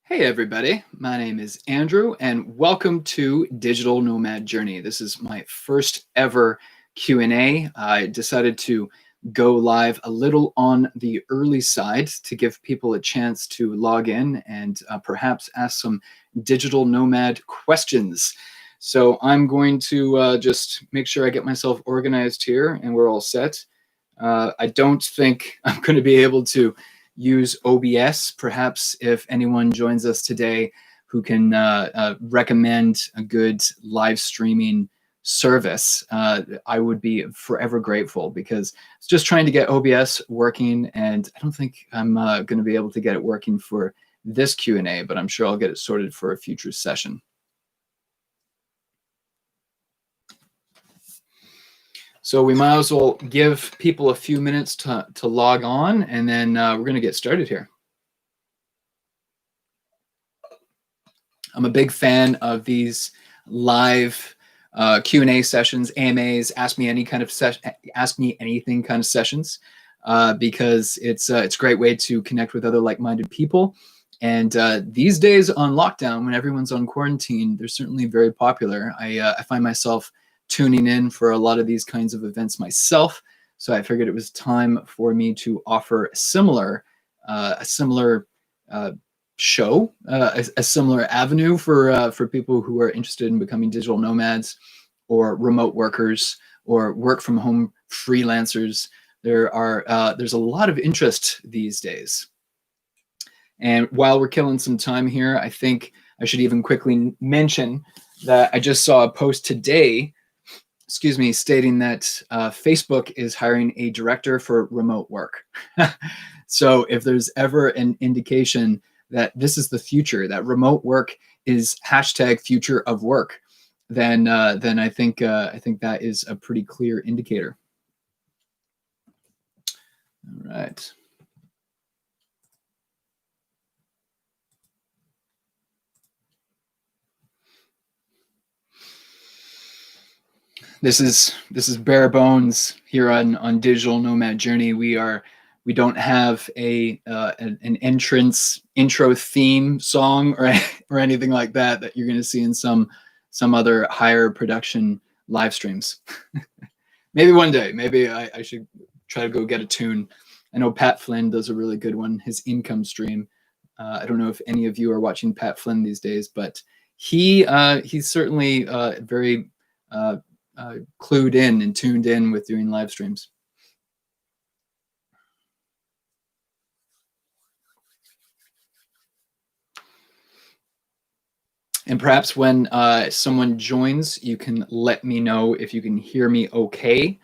Hey everybody, my name is Andrew and welcome to Digital Nomad Journey. This is my first ever Q&A. I decided to go live a little on the early side to give people a chance to log in and perhaps ask some digital nomad questions. So I'm going to just make sure I get myself organized here and we're all set. I don't think I'm going to be able to use OBS. Perhaps if anyone joins us today who can recommend a good live streaming service, I would be forever grateful because it's just trying to get OBS working, and I don't think I'm going to be able to get it working for this Q&A, but I'm sure I'll get it sorted for a future session. So we might as well give people a few minutes to log on, and then we're going to get started here. I'm a big fan of these live Q&A sessions, AMAs, ask me anything kind of sessions, because it's a great way to connect with other like-minded people. And these days on lockdown, when everyone's on quarantine, they're certainly very popular. I find myself tuning in for a lot of these kinds of events myself. So I figured it was time for me to offer a similar show, a similar avenue for people who are interested in becoming digital nomads or remote workers or work from home freelancers. There's a lot of interest these days. And while we're killing some time here, I think I should even quickly mention that I just saw a post today, stating that Facebook is hiring a director for remote work. So if there's ever an indication that this is the future, that remote work is #future of work, then I think that is a pretty clear indicator. All right. This is bare bones here on Digital Nomad Journey. We don't have an intro theme song or anything like that you're going to see in some other higher production live streams. Maybe one day, maybe I should try to go get a tune. I know Pat Flynn does a really good one, his income stream. I don't know if any of you are watching Pat Flynn these days, but he's certainly very clued in and tuned in with doing live streams. And perhaps when someone joins, you can let me know if you can hear me okay.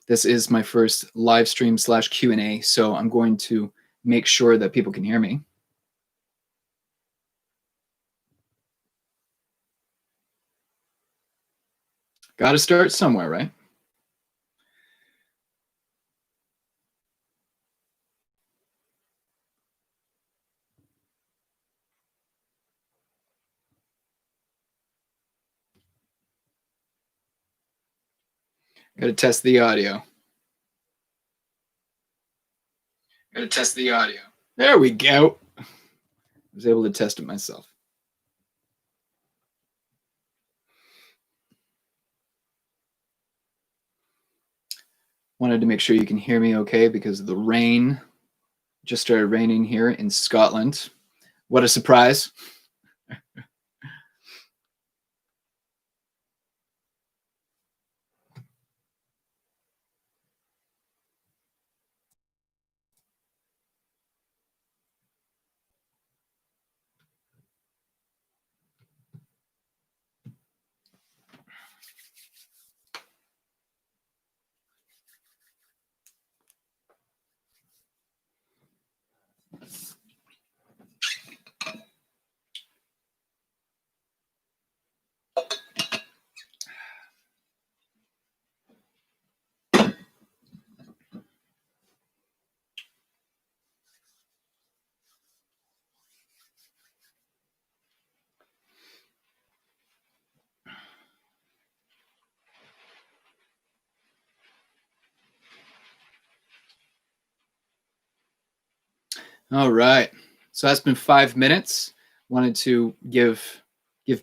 This is my first live stream / Q&A, so I'm going to make sure that people can hear me. Got to start somewhere, right? Got to test the audio. There we go. I was able to test it myself. Wanted to make sure you can hear me okay because the rain just started raining here in Scotland. What a surprise. All right. So that's been 5 minutes. wanted to give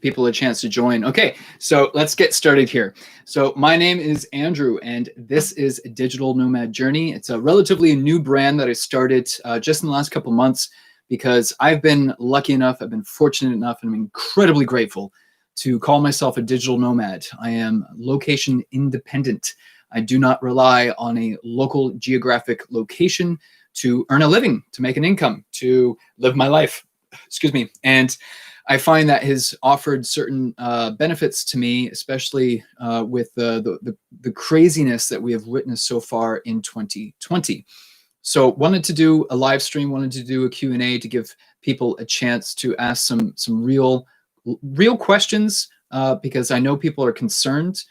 people a chance to join. Okay, so let's get started here. So my name is Andrew, and this is Digital Nomad Journey. It's a relatively new brand that I started just in the last couple months because I've been lucky enough, I've been fortunate enough, and I'm incredibly grateful to call myself a digital nomad. I am location independent. I do not rely on a local geographic location to earn a living, to make an income, to live my life. Excuse me. And I find that has offered certain benefits to me, especially with the craziness that we have witnessed so far in 2020. So wanted to do a live stream, wanted to do a Q&A to give people a chance to ask some real questions because I know people are concerned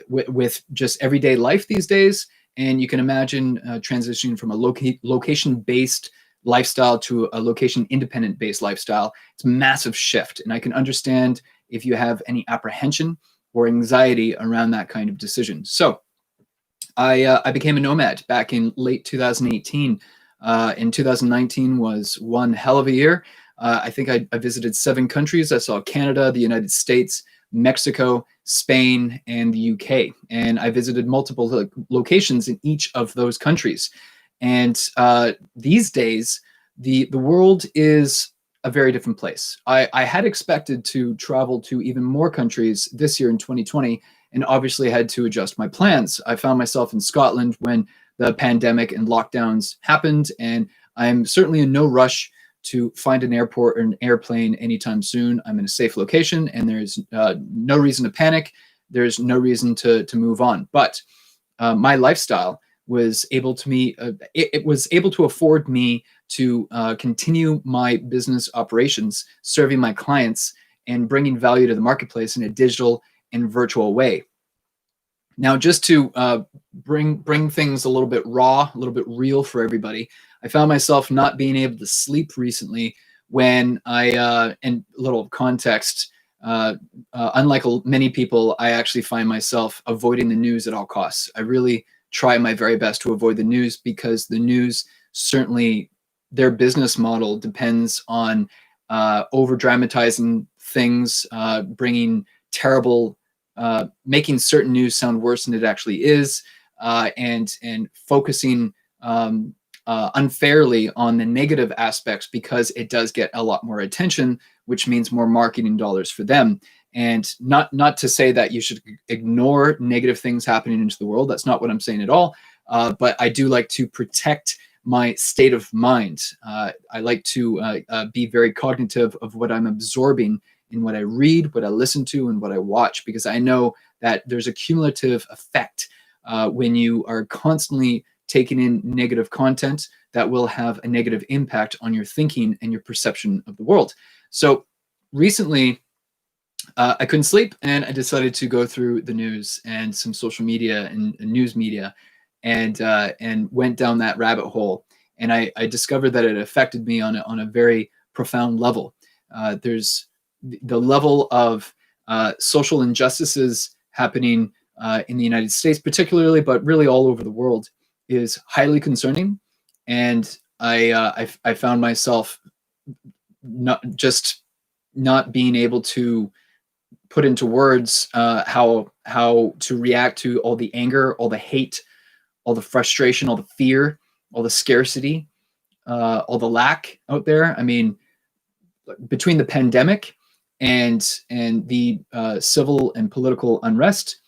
with just everyday life these days. And you can imagine transitioning from a location-based lifestyle to a location-independent based lifestyle. It's a massive shift. And I can understand if you have any apprehension or anxiety around that kind of decision. So I became a nomad back in late 2018. In 2019 was one hell of a year. I think I visited 7 countries. I saw Canada, the United States, Mexico, Spain, and the UK. And I visited multiple locations in each of those countries. And these days, the world is a very different place. I had expected to travel to even more countries this year in 2020, and obviously had to adjust my plans. I found myself in Scotland when the pandemic and lockdowns happened, and I'm certainly in no rush to find an airport or an airplane anytime soon. I'm in a safe location, and there's no reason to panic. There's no reason to move on. But my lifestyle was able to it was able to afford me to continue my business operations, serving my clients and bringing value to the marketplace in a digital and virtual way. Now, just to bring things a little bit raw, a little bit real for everybody, I found myself not being able to sleep recently when and a little context, unlike many people, I actually find myself avoiding the news at all costs. I really try my very best to avoid the news because the news, certainly their business model depends on over dramatizing things, bringing terrible, making certain news sound worse than it actually is, and focusing unfairly on the negative aspects because it does get a lot more attention, which means more marketing dollars for them. And not to say that you should ignore negative things happening into the world. That's not what I'm saying at all. But I do like to protect my state of mind. I like to be very cognitive of what I'm absorbing in what I read, what I listen to, and what I watch, because I know that there's a cumulative effect when you are constantly taking in negative content that will have a negative impact on your thinking and your perception of the world. So recently, I couldn't sleep, and I decided to go through the news and some social media and news media, and went down that rabbit hole. And I discovered that it affected me on a very profound level. There's the level of social injustices happening in the United States, particularly, but really all over the world, is highly concerning. And I found myself not being able to put into words how to react to all the anger, all the hate, all the frustration, all the fear, all the scarcity, all the lack out there. I mean, between the pandemic and the civil and political unrest,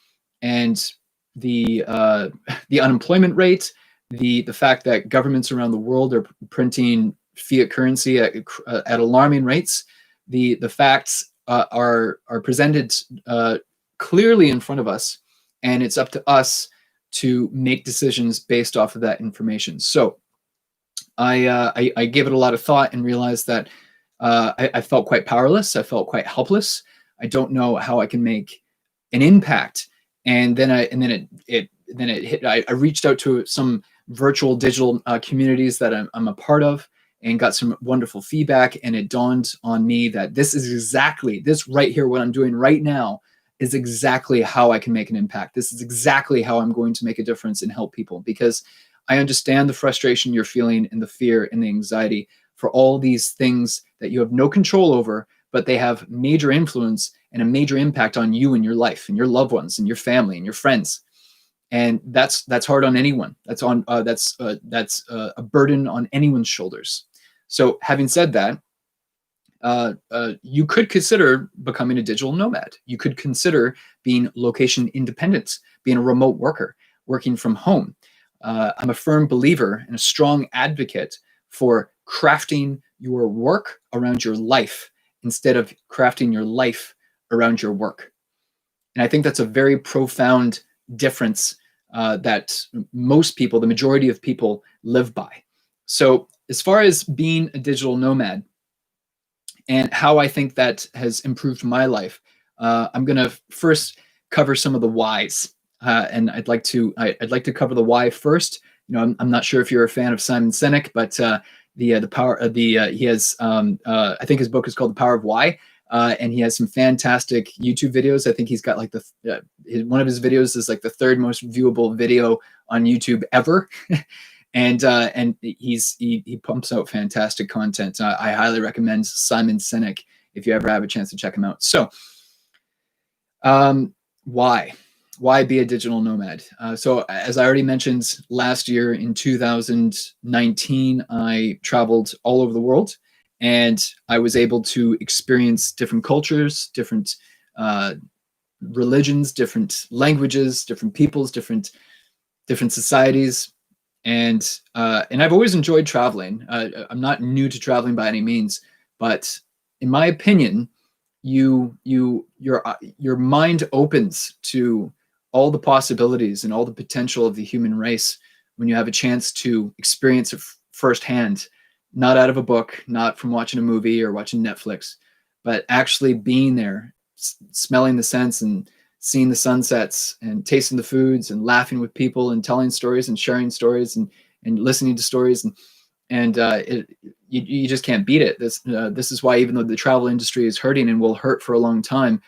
and the unemployment rate, the fact that governments around the world are printing fiat currency at alarming rates, the facts are presented clearly in front of us, and it's up to us to make decisions based off of that information. So I gave it a lot of thought and realized that I felt quite powerless. I felt quite helpless. I don't know how I can make an impact. And then it hit. I reached out to some virtual digital communities that I'm a part of, and got some wonderful feedback. And it dawned on me that this right here, what I'm doing right now, is exactly how I can make an impact. This is exactly how I'm going to make a difference and help people, because I understand the frustration you're feeling and the fear and the anxiety. for all these things that you have no control over, but they have major influence and a major impact on you and your life and your loved ones and your family and your friends. And that's hard on anyone. That's a burden on anyone's shoulders. So having said that, you could consider becoming a digital nomad. You could consider being location independent, being a remote worker, working from home. I'm a firm believer and a strong advocate for crafting your work around your life instead of crafting your life around your work. And I think that's a very profound difference that most people, the majority of people, live by. So as far as being a digital nomad and how I think that has improved my life, I'm going to first cover some of the whys. And I'd like to cover the why first. You know, I'm not sure if you're a fan of Simon Sinek, but the power of he has I think his book is called The Power of Why, and he has some fantastic YouTube videos. I think he's got like one of his videos is like the third most viewable video on YouTube ever. And he pumps out fantastic content. I highly recommend Simon Sinek if you ever have a chance to check him out. So why be a digital nomad? So as I already mentioned, last year in 2019, I traveled all over the world, and I was able to experience different cultures, different religions, different languages, different peoples, different societies. And I've always enjoyed traveling. I'm not new to traveling by any means, but in my opinion, your mind opens to all the possibilities and all the potential of the human race when you have a chance to experience it firsthand, not out of a book, not from watching a movie or watching Netflix, but actually being there, smelling the scents and seeing the sunsets and tasting the foods and laughing with people and telling stories and sharing stories and listening to stories. And you just can't beat it. This is why, even though the travel industry is hurting and will hurt for a long time,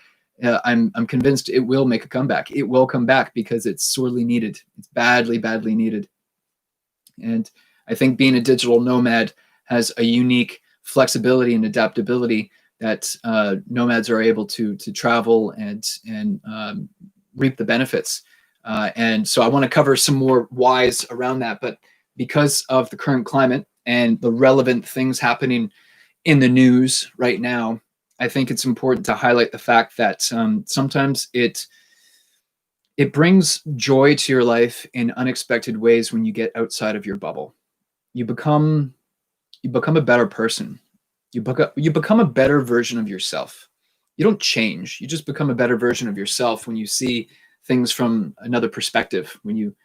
I'm convinced it will make a comeback. It will come back because it's sorely needed. It's badly needed. And I think being a digital nomad has a unique flexibility and adaptability that nomads are able to travel and reap the benefits. And so I want to cover some more whys around that. But because of the current climate and the relevant things happening in the news right now, I think it's important to highlight the fact that sometimes it brings joy to your life in unexpected ways when you get outside of your bubble. You become a better person. You become a better version of yourself. You don't change. You just become a better version of yourself when you see things from another perspective, when you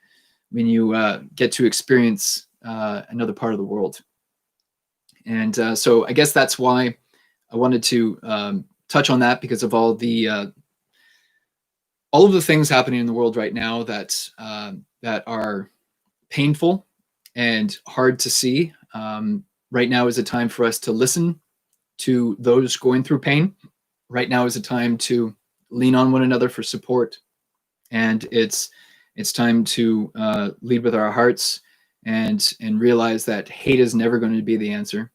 get to experience another part of the world. And so I guess that's why I wanted to touch on that, because of all of the things happening in the world right now that are painful and hard to see. Right now is a time for us to listen to those going through pain. Right now is a time to lean on one another for support. And it's time to lead with our hearts and realize that hate is never going to be the answer.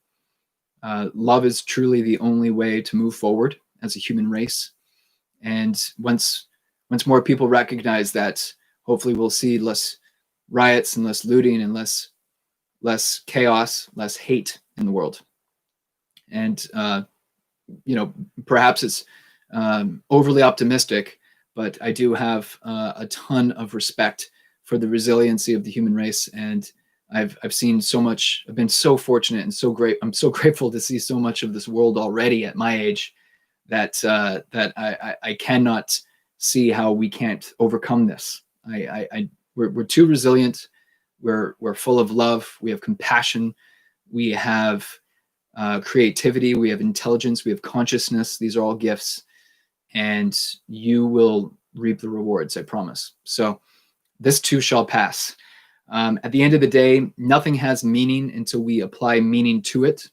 Love is truly the only way to move forward as a human race. And once more people recognize that, hopefully we'll see less riots and less looting and less chaos, less hate in the world. And perhaps it's overly optimistic, but I do have a ton of respect for the resiliency of the human race. And I've seen so much. I've been so fortunate and so great. I'm so grateful to see so much of this world already at my age that I cannot see how we can't overcome this. We're too resilient. We're full of love. We have compassion. We have creativity. We have intelligence. We have consciousness. These are all gifts, and you will reap the rewards, I promise. So this too shall pass. At the end of the day, nothing has meaning until we apply meaning to it.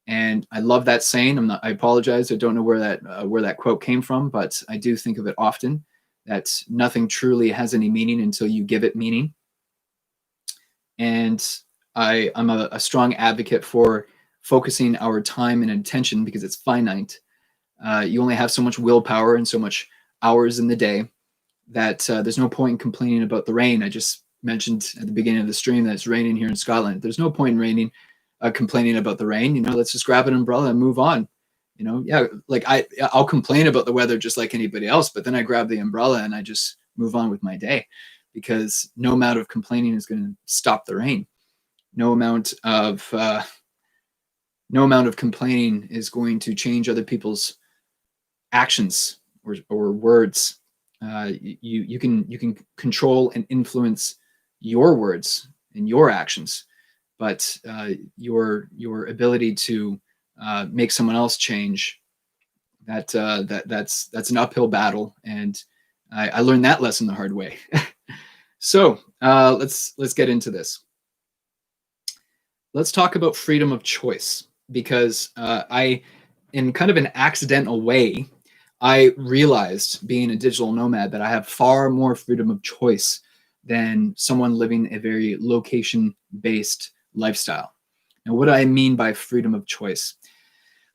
And I love that saying. I apologize. I don't know where that quote came from, but I do think of it often, that nothing truly has any meaning until you give it meaning. And I'm a strong advocate for focusing our time and attention, because it's finite. You only have so much willpower and so much hours in the day that there's no point in complaining about the rain. I just mentioned at the beginning of the stream that it's raining here in Scotland. There's no point in complaining about the rain. Let's just grab an umbrella and move on. Yeah, like I'll complain about the weather just like anybody else, but then I grab the umbrella and I just move on with my day, because no amount of complaining is going to stop the rain. No amount of complaining is going to change other people's actions or words. You can control and influence your words and your actions, but your ability to make someone else change, that's an uphill battle, and I learned that lesson the hard way. So let's get into this. Let's talk about freedom of choice, because in kind of an accidental way, I realized, being a digital nomad, that I have far more freedom of choice than someone living a very location-based lifestyle. Now, what do I mean by freedom of choice?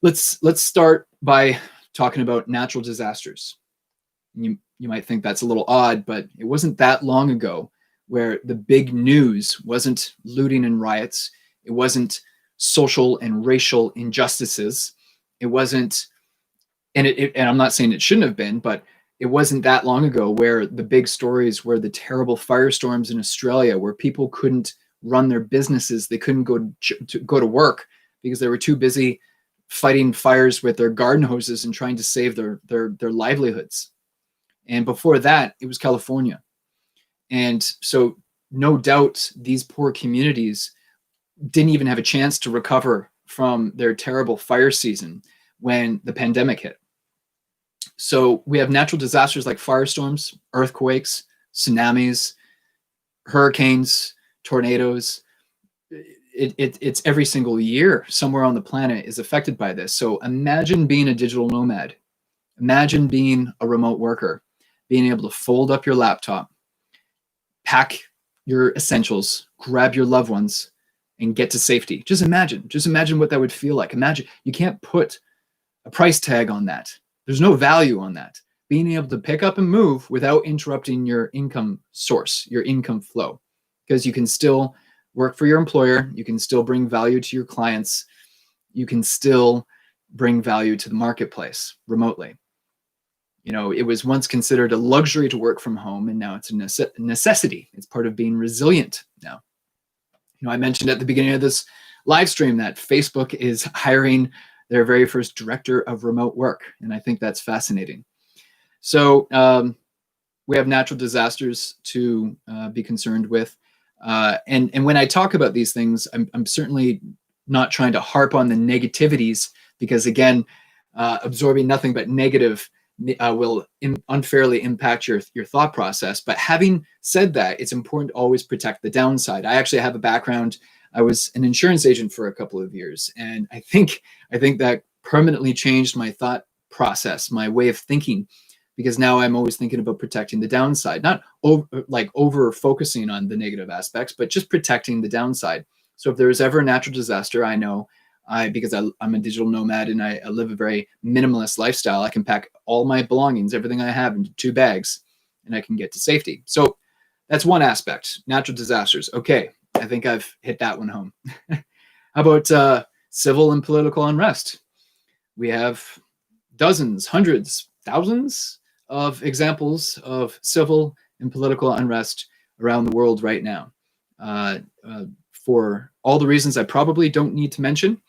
Let's start by talking about natural disasters. You might think that's a little odd, but it wasn't that long ago where the big news wasn't looting and riots. It wasn't social and racial injustices. It wasn't, and I'm not saying it shouldn't have been, but it wasn't that long ago where the big stories were the terrible firestorms in Australia, where people couldn't run their businesses. They couldn't go to work because they were too busy fighting fires with their garden hoses and trying to save their livelihoods. And before that, it was California. And so no doubt these poor communities didn't even have a chance to recover from their terrible fire season when the pandemic hit. So we have natural disasters like firestorms, earthquakes, tsunamis, hurricanes, tornadoes. It's every single year somewhere on the planet is affected by this. So imagine being a digital nomad. Imagine being a remote worker, being able to fold up your laptop, pack your essentials, grab your loved ones, and get to safety. Just imagine what that would feel like. Imagine, you can't put a price tag on that. There's no value on that. Being able to pick up and move without interrupting your income source, your income flow, because you can still work for your employer. You can still bring value to your clients. You can still bring value to the marketplace remotely. It was once considered a luxury to work from home, and now it's a necessity. It's part of being resilient now. I mentioned at the beginning of this live stream that Facebook is hiring their very first director of remote work, and I think that's fascinating. So we have natural disasters to be concerned with, and when I talk about these things, I'm certainly not trying to harp on the negativities, because again, absorbing nothing but negative will unfairly impact your thought process. But having said that, it's important to always protect the downside. I actually have a background. I was an insurance agent for a couple of years, and I think that permanently changed my thought process, my way of thinking, because now I'm always thinking about protecting the downside, not over focusing on the negative aspects, but just protecting the downside. So if there is ever a natural disaster, I know because I'm a digital nomad and I live a very minimalist lifestyle, I can pack all my belongings, everything I have, into 2 bags, and I can get to safety. So that's one aspect, natural disasters. Okay, I think I've hit that one home. How about civil and political unrest? We have dozens, hundreds, thousands of examples of civil and political unrest around the world right now, for all the reasons I probably don't need to mention.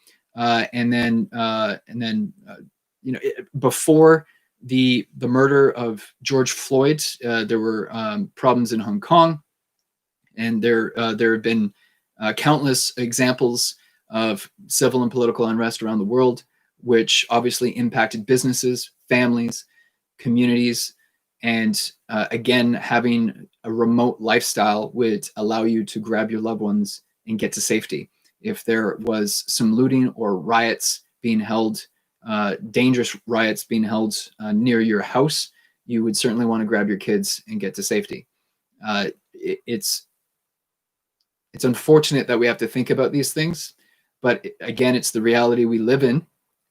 Before the murder of George Floyd, there were problems in Hong Kong, and there have been countless examples of civil and political unrest around the world, which obviously impacted businesses, families, communities, and again, having a remote lifestyle would allow you to grab your loved ones and get to safety. If there was some looting or riots being held, dangerous riots being held near your house, you would certainly want to grab your kids and get to safety. It's unfortunate that we have to think about these things, But again, it's the reality we live in,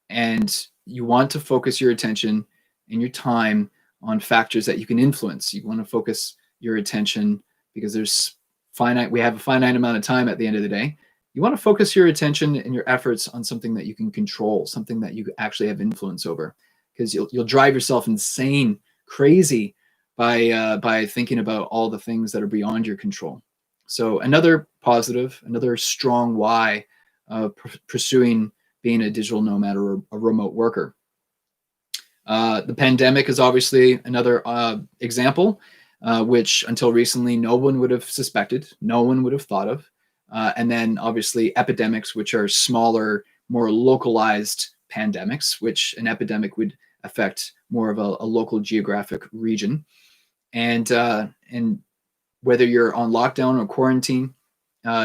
and you want to focus your attention and your time on factors that you can influence. You want to focus your attention because we have a finite amount of time at the end of the day. You want to focus your attention and your efforts on something that you can control, something that you actually have influence over, because you'll drive yourself insane, crazy by thinking about all the things that are beyond your control. So another positive, another strong why of pursuing being a digital nomad or a remote worker. The pandemic is obviously another example, which until recently no one would have suspected, no one would have thought of. And then obviously epidemics, which are smaller, more localized pandemics, which an epidemic would affect more of a local geographic region. And whether you're on lockdown or quarantine,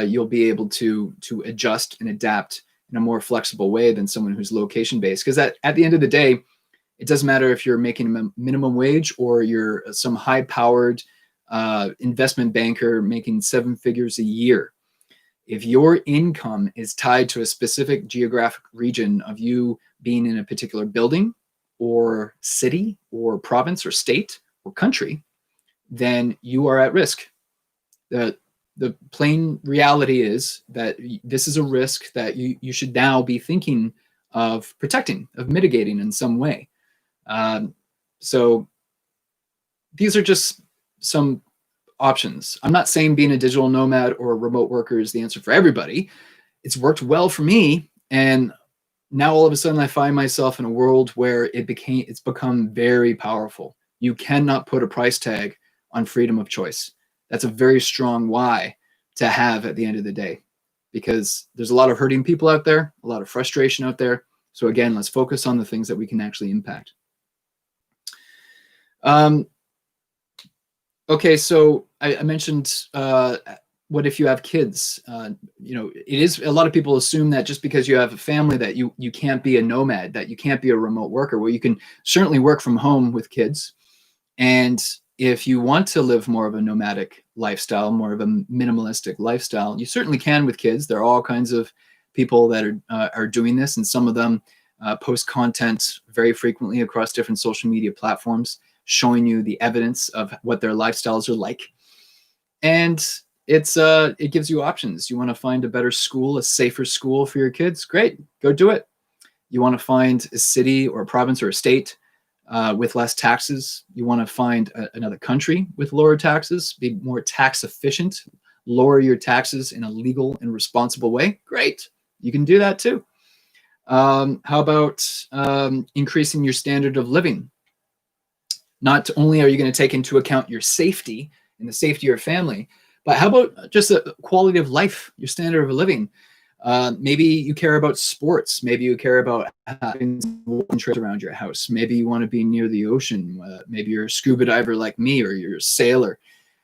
you'll be able to adjust and adapt in a more flexible way than someone who's location based. Because at the end of the day, it doesn't matter if you're making a minimum wage or you're some high powered investment banker making 7 figures a year. If your income is tied to a specific geographic region of you being in a particular building or city or province or state or country, then you are at risk. The plain reality is that this is a risk that you should now be thinking of protecting, of mitigating in some way. So these are just some options. I'm not saying being a digital nomad or a remote worker is the answer for everybody. It's worked well for me. And now all of a sudden I find myself in a world where it's become very powerful. You cannot put a price tag on freedom of choice. That's a very strong why to have at the end of the day, because there's a lot of hurting people out there, a lot of frustration out there. So again, let's focus on the things that we can actually impact. Okay, so I mentioned what if you have kids? It is, a lot of people assume that just because you have a family that you can't be a nomad, that you can't be a remote worker. Well, you can certainly work from home with kids. And if you want to live more of a nomadic lifestyle, more of a minimalistic lifestyle, you certainly can with kids. There are all kinds of people that are doing this, and some of them post content very frequently across different social media platforms, showing you the evidence of what their lifestyles are like. And it gives you options. You want to find a better school, a safer school for your kids? Great, go do it. You want to find a city or a province or a state with less taxes? You want to find another country with lower taxes, be more tax efficient, lower your taxes in a legal and responsible way? Great, you can do that too. How about increasing your standard of living? Not only are you going to take into account your safety and the safety of your family, but how about just the quality of life, your standard of living? Maybe you care about sports. Maybe you care about having trips around your house. Maybe you want to be near the ocean. Maybe you're a scuba diver like me, or you're a sailor.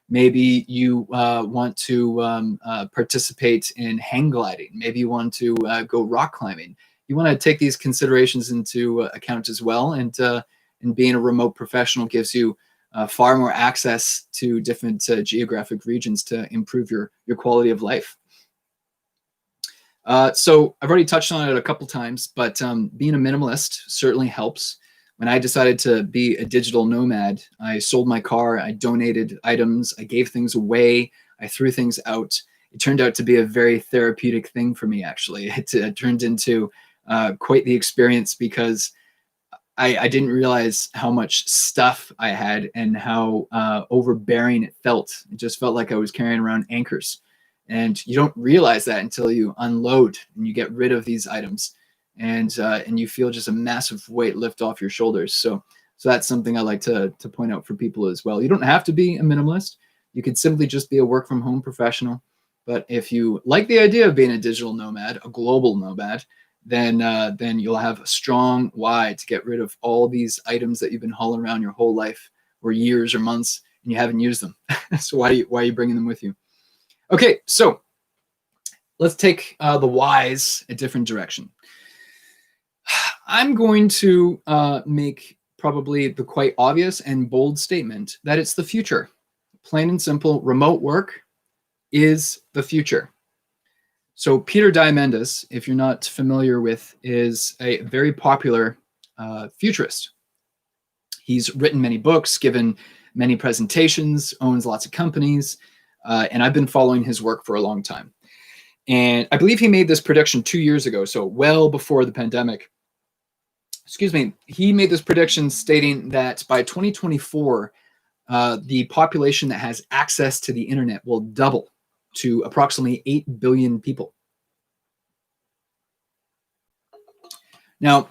Maybe you want to participate in hang gliding. Maybe you want to go rock climbing. You want to take these considerations into account as well. And being a remote professional gives you far more access to different geographic regions to improve your quality of life. So I've already touched on it a couple times, but being a minimalist certainly helps. When I decided to be a digital nomad, I sold my car, I donated items, I gave things away, I threw things out. It turned out to be a very therapeutic thing for me, actually. It turned into quite the experience, because I didn't realize how much stuff I had and how overbearing it felt. It just felt like I was carrying around anchors. And you don't realize that until you unload and you get rid of these items, and you feel just a massive weight lift off your shoulders. So that's something I like to point out for people as well. You don't have to be a minimalist. You could simply just be a work from home professional. But if you like the idea of being a digital nomad, a global nomad, then you'll have a strong why to get rid of all these items that you've been hauling around your whole life, or years or months, and you haven't used them. So why are you bringing them with you? Okay, so let's take the whys a different direction. I'm going to make probably the quite obvious and bold statement that it's the future. Plain and simple, remote work is the future. So Peter Diamandis, if you're not familiar with, is a very popular futurist. He's written many books, given many presentations, owns lots of companies, and I've been following his work for a long time. And I believe he made this prediction 2 years ago, so well before the pandemic. Excuse me. He made this prediction stating that by 2024, the population that has access to the internet will double to approximately 8 billion people. Now,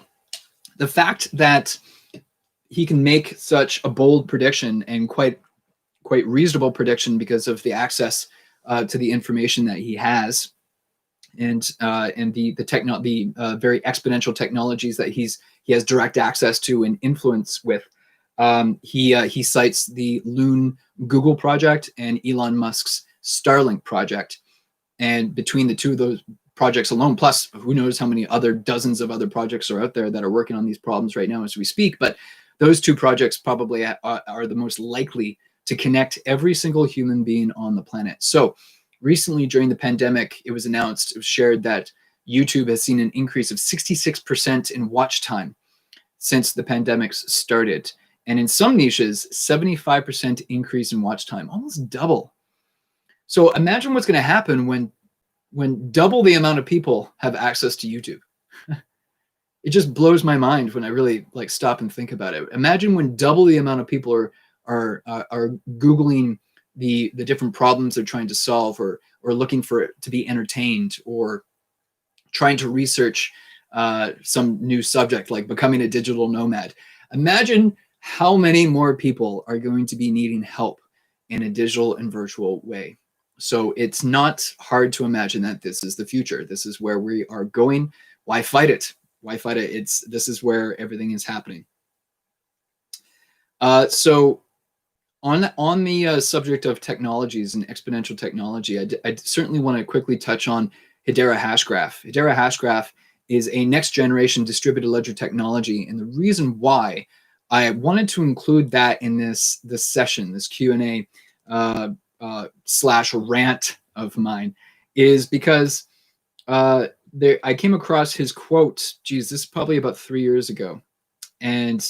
the fact that he can make such a bold prediction and quite reasonable prediction because of the access to the information that he has, and the very exponential technologies that he has direct access to and influence with. He cites the Loon Google project and Elon Musk's Starlink project, and between the two of those projects alone, plus who knows how many other dozens of other projects are out there that are working on these problems right now as we speak, but those two projects probably are the most likely to connect every single human being on the planet. So recently during the pandemic, it was shared that YouTube has seen an increase of 66% in watch time since the pandemic started. And in some niches, 75% increase in watch time, almost double. So imagine what's going to happen when double the amount of people have access to YouTube. It just blows my mind when I really stop and think about it. Imagine when double the amount of people are Googling the different problems they're trying to solve, or looking for it to be entertained, or trying to research some new subject like becoming a digital nomad. Imagine how many more people are going to be needing help in a digital and virtual way. So it's not hard to imagine that this is the future. This is where we are going. Why fight it? Why fight it? This is where everything is happening. So on the subject of technologies and exponential technology, I certainly want to quickly touch on Hedera Hashgraph. Hedera Hashgraph is a next generation distributed ledger technology, and the reason why I wanted to include that in this session, this Q&A / rant of mine, is because I came across his quote. Geez, this is probably about 3 years ago, and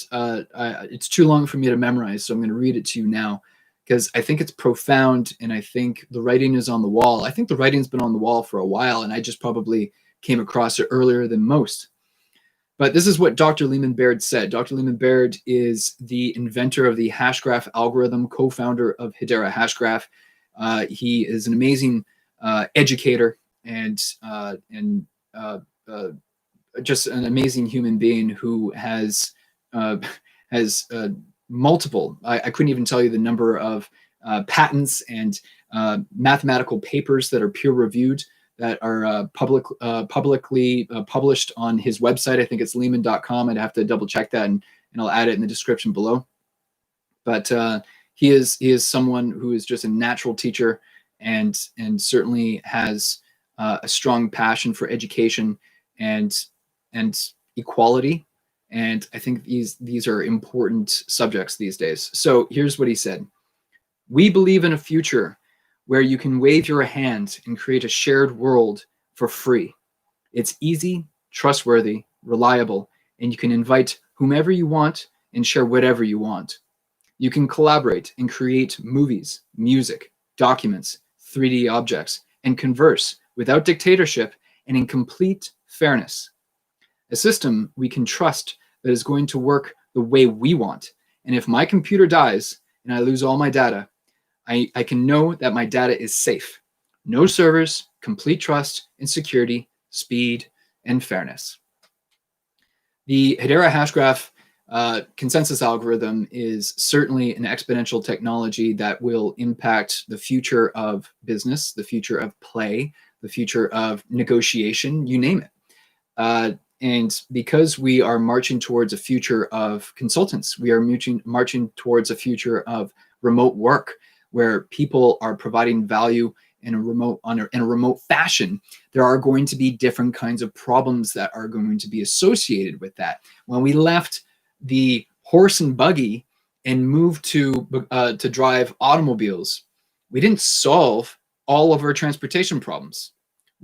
it's too long for me to memorize, so I'm going to read it to you now because I think it's profound, and I think the writing is on the wall. I think the writing's been on the wall for a while, and I just probably came across it earlier than most. But this is what Dr. Lehman Baird said. Dr. Lehman Baird is the inventor of the Hashgraph algorithm, co-founder of Hedera Hashgraph. He is an amazing educator and just an amazing human being who has multiple. I couldn't even tell you the number of patents and mathematical papers that are peer-reviewed, that are publicly published on his website. I think it's lehman.com. I'd have to double check that, and I'll add it in the description below. But he is someone who is just a natural teacher, and certainly has a strong passion for education and equality. And I think these are important subjects these days. So here's what he said. We believe in a future where you can wave your hand and create a shared world for free. It's easy, trustworthy, reliable, and you can invite whomever you want and share whatever you want. You can collaborate and create movies, music, documents, 3D objects, and converse without dictatorship and in complete fairness. A system we can trust that is going to work the way we want. And if my computer dies and I lose all my data, I can know that my data is safe. No servers, complete trust and security, speed, and fairness. The Hedera Hashgraph consensus algorithm is certainly an exponential technology that will impact the future of business, the future of play, the future of negotiation, you name it. And because we are marching towards a future of consultants, we are marching towards a future of remote work, where people are providing value in a remote fashion, there are going to be different kinds of problems that are going to be associated with that. When we left the horse and buggy and moved to drive automobiles, we didn't solve all of our transportation problems.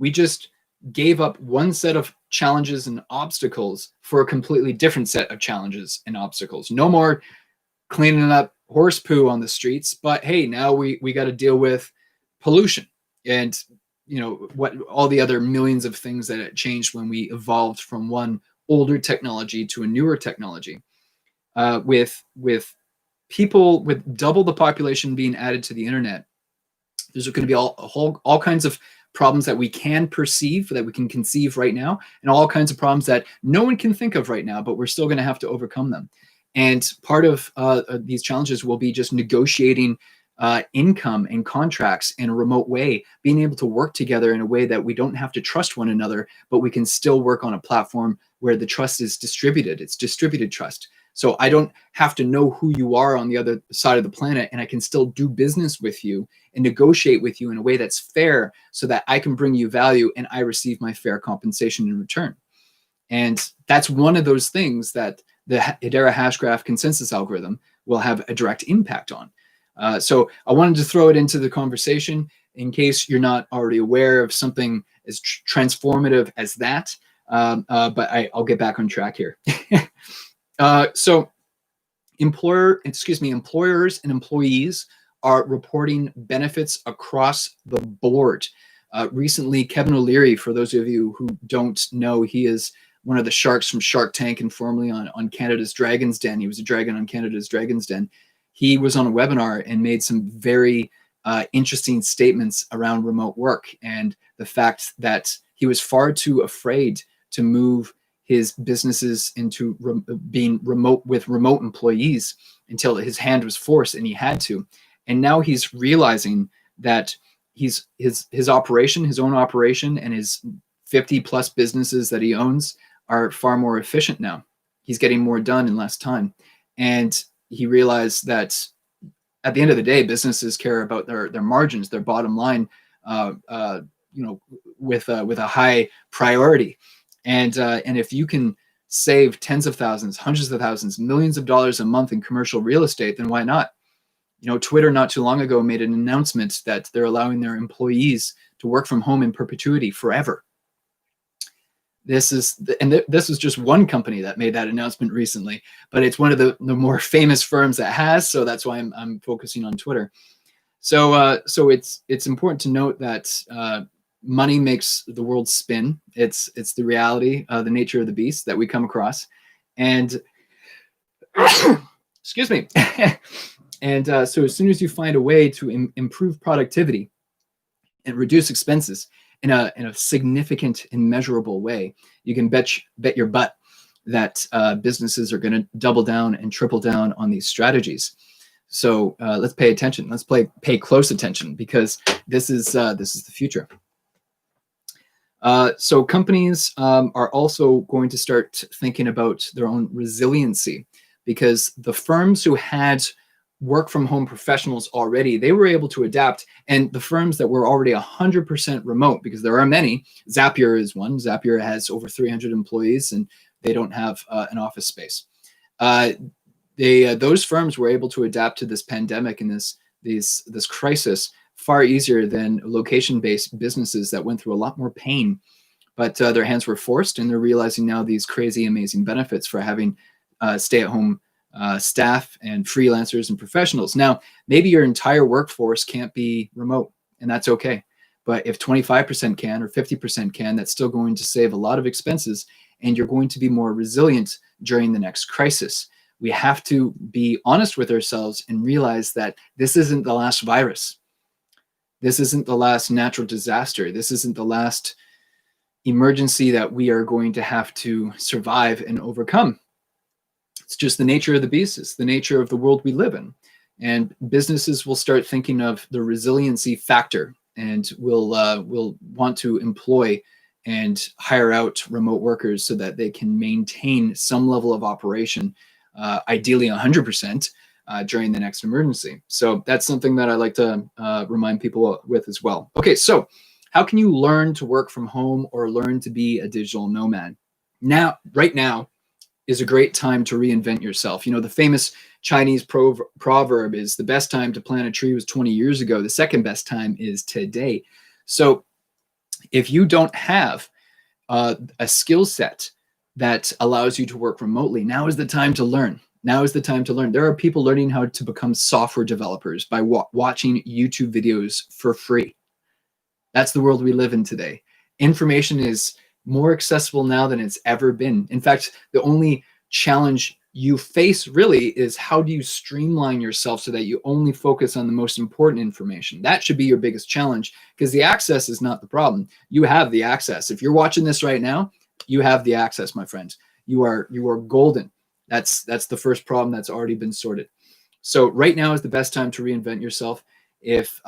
We just gave up one set of challenges and obstacles for a completely different set of challenges and obstacles. No more cleaning up horse poo on the streets, but hey, now we got to deal with pollution and what all the other millions of things that it changed when we evolved from one older technology to a newer technology. With people with double the population being added to the internet, there's going to be all kinds of problems that we can perceive, that we can conceive right now, and all kinds of problems that no one can think of right now, but we're still going to have to overcome them. And part of these challenges will be just negotiating income and contracts in a remote way, being able to work together in a way that we don't have to trust one another, but we can still work on a platform where the trust is distributed. It's distributed trust. So I don't have to know who you are on the other side of the planet, and I can still do business with you and negotiate with you in a way that's fair so that I can bring you value and I receive my fair compensation in return. And that's one of those things that the Hedera Hashgraph consensus algorithm will have a direct impact on. So I wanted to throw it into the conversation in case you're not already aware of something as transformative as that. But I'll get back on track here. So employers and employees are reporting benefits across the board. Recently, Kevin O'Leary, for those of you who don't know, he is one of the sharks from Shark Tank and formerly on Canada's Dragon's Den. He was a dragon on Canada's Dragon's Den. He was on a webinar and made some very interesting statements around remote work and the fact that he was far too afraid to move his businesses into being remote with remote employees until his hand was forced and he had to. And now he's realizing that his operation, his own operation, and his 50 plus businesses that he owns are far more efficient now. He's getting more done in less time. And he realized that at the end of the day, businesses care about their margins, their bottom line, with a high priority. And if you can save tens of thousands, hundreds of thousands, millions of dollars a month in commercial real estate, then why not? Twitter not too long ago made an announcement that they're allowing their employees to work from home in perpetuity forever. This is just one company that made that announcement recently, but it's one of the more famous firms that has. So that's why I'm focusing on Twitter. So it's important to note that money makes the world spin. It's the reality, the nature of the beast that we come across, and excuse me. And so as soon as you find a way to improve productivity and reduce expenses in a significant and measurable way, you can bet your butt that businesses are going to double down and triple down on these strategies. So let's pay attention. Let's pay close attention, because this is the future. So companies are also going to start thinking about their own resiliency, because the firms who had work from home professionals already, they were able to adapt. And the firms that were already 100% remote, because there are many, Zapier is one. Zapier has over 300 employees and they don't have an office space. Those firms were able to adapt to this pandemic and this crisis far easier than location-based businesses that went through a lot more pain, but their hands were forced, and they're realizing now these crazy, amazing benefits for having stay-at-home staff and freelancers and professionals. Now, maybe your entire workforce can't be remote, and that's okay. But if 25% can or 50% can, that's still going to save a lot of expenses, and you're going to be more resilient during the next crisis. We have to be honest with ourselves and realize that this isn't the last virus. This isn't the last natural disaster. This isn't the last emergency that we are going to have to survive and overcome. It's just the nature of the beast. It's the nature of the world we live in. And businesses will start thinking of the resiliency factor, and will want to employ and hire out remote workers so that they can maintain some level of operation, ideally 100%, during the next emergency. So that's something that I like to remind people with as well. Okay, so how can you learn to work from home or learn to be a digital nomad? Right now is a great time to reinvent yourself. The famous Chinese proverb is the best time to plant a tree was 20 years ago. The second best time is today. So If you don't have a skill set that allows you to work remotely, now is the time to learn. Now is the time to learn. There are people learning how to become software developers by watching YouTube videos for free. That's the world we live in today. Information is more accessible now than it's ever been. In fact, the only challenge you face really is how do you streamline yourself so that you only focus on the most important information. That should be your biggest challenge, because the access is not the problem. You have the access. If you're watching this right now, you have the access, my friends. You are golden. That's the first problem that's already been sorted. So right now is the best time to reinvent yourself. If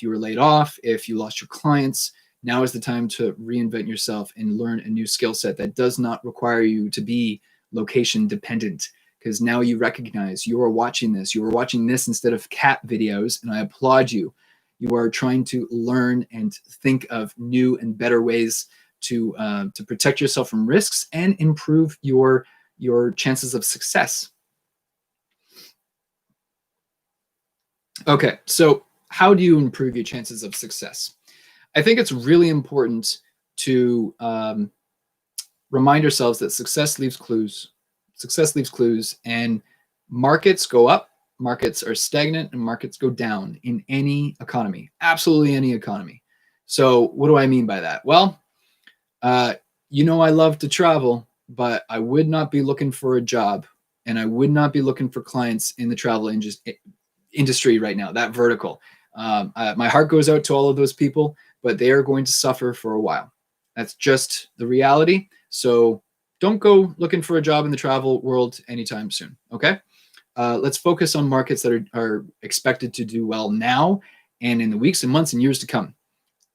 you were laid off, if you lost your clients, now is the time to reinvent yourself and learn a new skill set that does not require you to be location dependent, because now you recognize you are watching this. You are watching this instead of cat videos, and I applaud you. You are trying to learn and think of new and better ways to protect yourself from risks and improve your chances of success. Okay, so how do you improve your chances of success? I think it's really important to remind ourselves that success leaves clues. Success leaves clues, and markets go up, markets are stagnant, and markets go down in any economy, absolutely any economy. So what do I mean by that? Well, I love to travel, but I would not be looking for a job, and I would not be looking for clients in the travel industry right now, that vertical. My heart goes out to all of those people, but they are going to suffer for a while. That's just the reality. So don't go looking for a job in the travel world anytime soon. Okay. Let's focus on markets that are expected to do well now and in the weeks and months and years to come.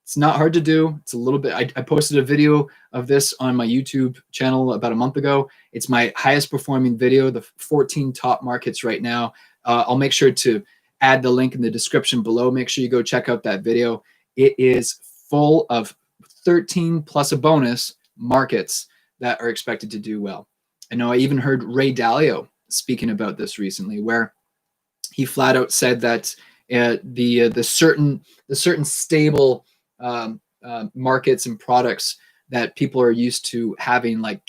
It's not hard to do. It's a little bit, I posted a video of this on my YouTube channel about a month ago. It's my highest performing video, the 14 top markets right now. I'll make sure to add the link in the description below. Make sure you go check out that video. It is full of 13 plus a bonus markets that are expected to do well. I know I even heard Ray Dalio speaking about this recently, where he flat out said that the certain stable markets and products that people are used to having, like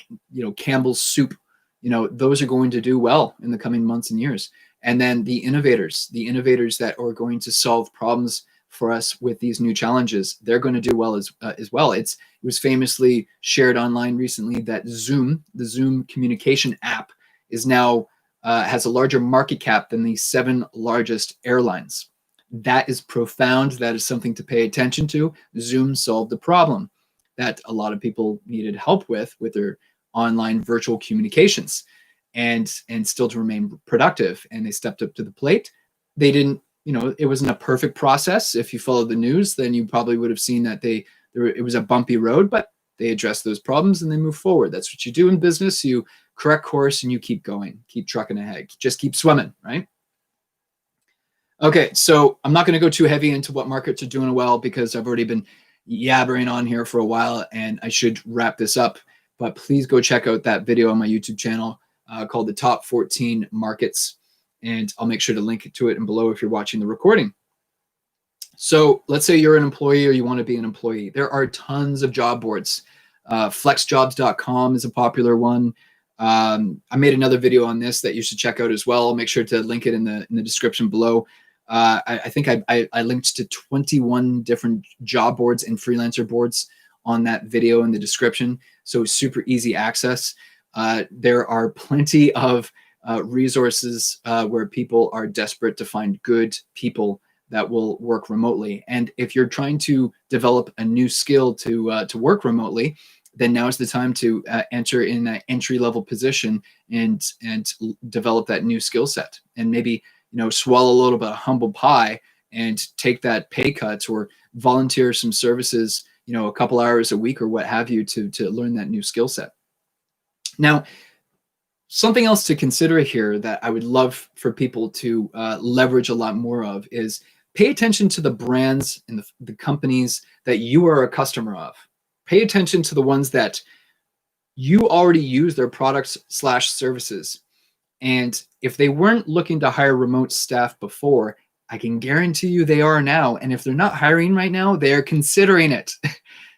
Campbell's soup, those are going to do well in the coming months and years. And then the innovators that are going to solve problems for us with these new challenges, they're going to do well as well. It was famously shared online recently that Zoom, the Zoom communication app, is now has a larger market cap than the 7 largest airlines. That is profound. That is something to pay attention to. Zoom solved the problem that a lot of people needed help with their online virtual communications, and still to remain productive. And they stepped up to the plate. They didn't, it wasn't a perfect process. If you followed the news, then you probably would have seen that it was a bumpy road, but they addressed those problems and they move forward. That's what you do in business. You correct course and you keep going, keep trucking ahead, just keep swimming, right? Okay, so I'm not going to go too heavy into what markets are doing well, because I've already been yabbering on here for a while and I should wrap this up. But please go check out that video on my YouTube channel called The Top 14 Markets. And I'll make sure to link to it and below if you're watching the recording. So let's say you're an employee or you want to be an employee. There are tons of job boards. Flexjobs.com is a popular one. I made another video on this that you should check out as well. I'll make sure to link it in the description below. I think I linked to 21 different job boards and freelancer boards on that video in the description. So super easy access. There are plenty of resources where people are desperate to find good people that will work remotely. And if you're trying to develop a new skill to work remotely, then now is the time to enter in that entry-level position and develop that new skill set. And maybe swallow a little bit of humble pie and take that pay cut, or volunteer some services, a couple hours a week or what have you, to learn that new skill set. Now, something else to consider here that I would love for people to leverage a lot more of is pay attention to the brands and the companies that you are a customer of. Pay attention to the ones that you already use their products / services. And if they weren't looking to hire remote staff before, I can guarantee you they are now. And if they're not hiring right now, they are considering it.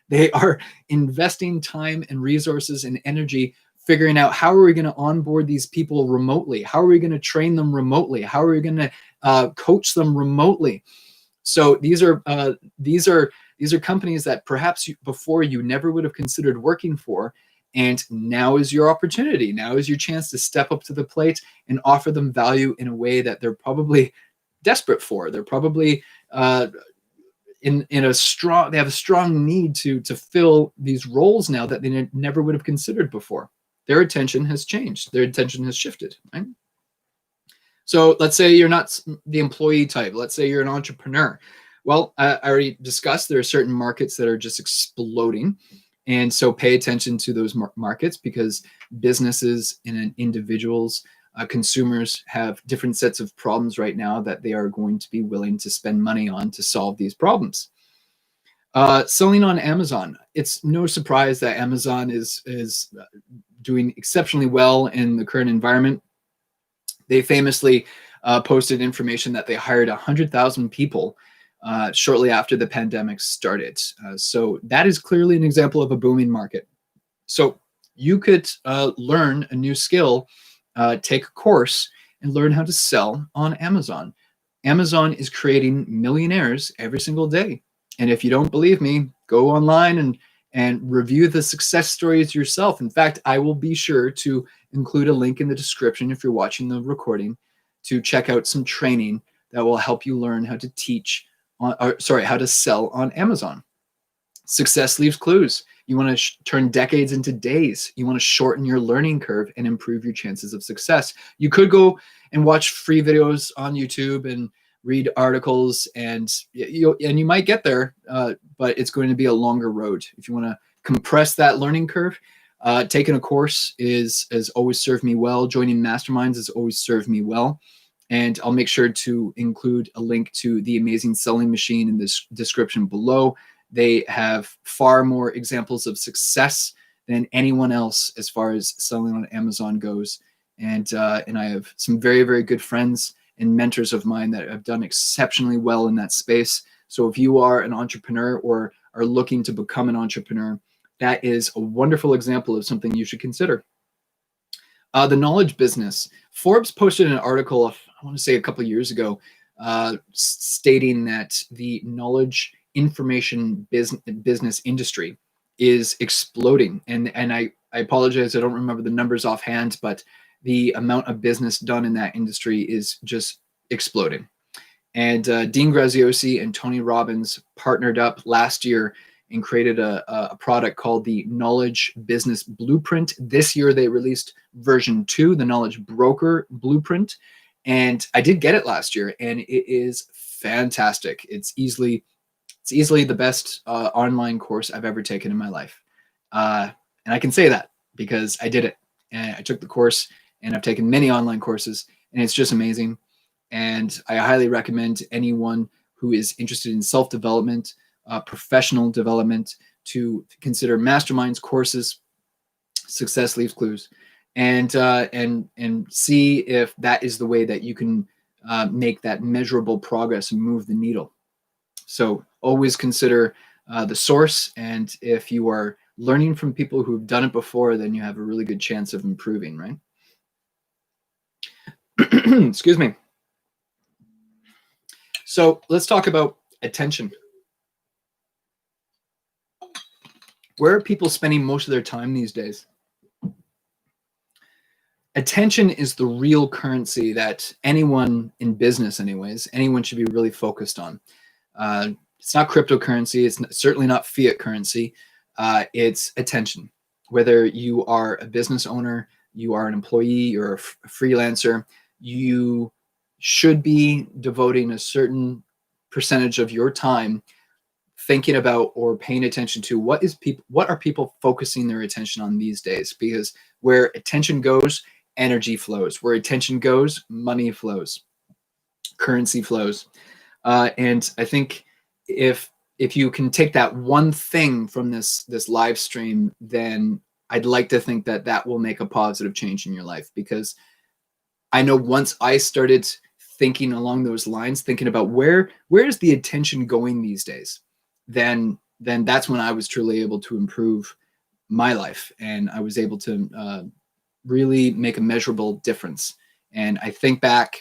They are investing time and resources and energy figuring out how are we going to onboard these people remotely? How are we going to train them remotely? How are we going to coach them remotely? So these are companies that perhaps before you never would have considered working for, and now is your opportunity. Now is your chance to step up to the plate and offer them value in a way that they're probably desperate for. They're probably in a strong. They have a strong need to fill these roles now that they never would have considered before. Their attention has changed. Their attention has shifted. Right. So let's say you're not the employee type. Let's say you're an entrepreneur. Well, I already discussed there are certain markets that are just exploding. And so pay attention to those markets, because businesses and individuals, consumers have different sets of problems right now that they are going to be willing to spend money on to solve these problems. Selling on Amazon. It's no surprise that Amazon is doing exceptionally well in the current environment. They famously posted information that they hired 100,000 people shortly after the pandemic started. So that is clearly an example of a booming market. So you could learn a new skill, take a course, and learn how to sell on Amazon. Amazon is creating millionaires every single day. And if you don't believe me, go online and review the success stories yourself. In fact, I will be sure to include a link in the description if you're watching the recording to check out some training that will help you learn how to how to sell on Amazon. Success leaves clues. You want to turn decades into days. You want to shorten your learning curve and improve your chances of success. You could go and watch free videos on YouTube and read articles, and you might get there, but it's going to be a longer road. If you want to compress that learning curve, taking a course has always served me well. Joining Masterminds has always served me well. And I'll make sure to include a link to the Amazing Selling Machine in this description below. They have far more examples of success than anyone else as far as selling on Amazon goes. And I have some very, very good friends and mentors of mine that have done exceptionally well in that space. So if you are an entrepreneur or are looking to become an entrepreneur, that is a wonderful example of something you should consider. The knowledge business. Forbes posted an article, I want to say a couple of years ago, stating that the knowledge information business industry is exploding. And I apologize, I don't remember the numbers offhand, but the amount of business done in that industry is just exploding. And Dean Graziosi and Tony Robbins partnered up last year and created a product called the Knowledge Business Blueprint. This year they released version 2, the Knowledge Broker Blueprint. And I did get it last year, and it is fantastic. It's easily the best online course I've ever taken in my life. And I can say that because I did it. And I took the course, and I've taken many online courses, and it's just amazing. And I highly recommend anyone who is interested in self-development, professional development, to consider Masterminds courses. Success leaves clues, and see if that is the way that you can make that measurable progress and move the needle. So always consider the source, and if you are learning from people who've done it before, then you have a really good chance of improving, right? Excuse me. So let's talk about attention. Where are people spending most of their time these days? Attention is the real currency that anyone in business, anyways, anyone should be really focused on. It's not cryptocurrency. It's certainly not fiat currency. It's attention. Whether you are a business owner, you are an employee, or a freelancer, you should be devoting a certain percentage of your time thinking about or paying attention to what are people focusing their attention on these days. Because where attention goes, energy flows. Where attention goes, money flows, currency flows. And I think if you can take that one thing from this live stream, then I'd like to think that will make a positive change in your life. Because I know once I started thinking along those lines, thinking about where is the attention going these days, then then that's when I was truly able to improve my life, and I was able to really make a measurable difference. And I think back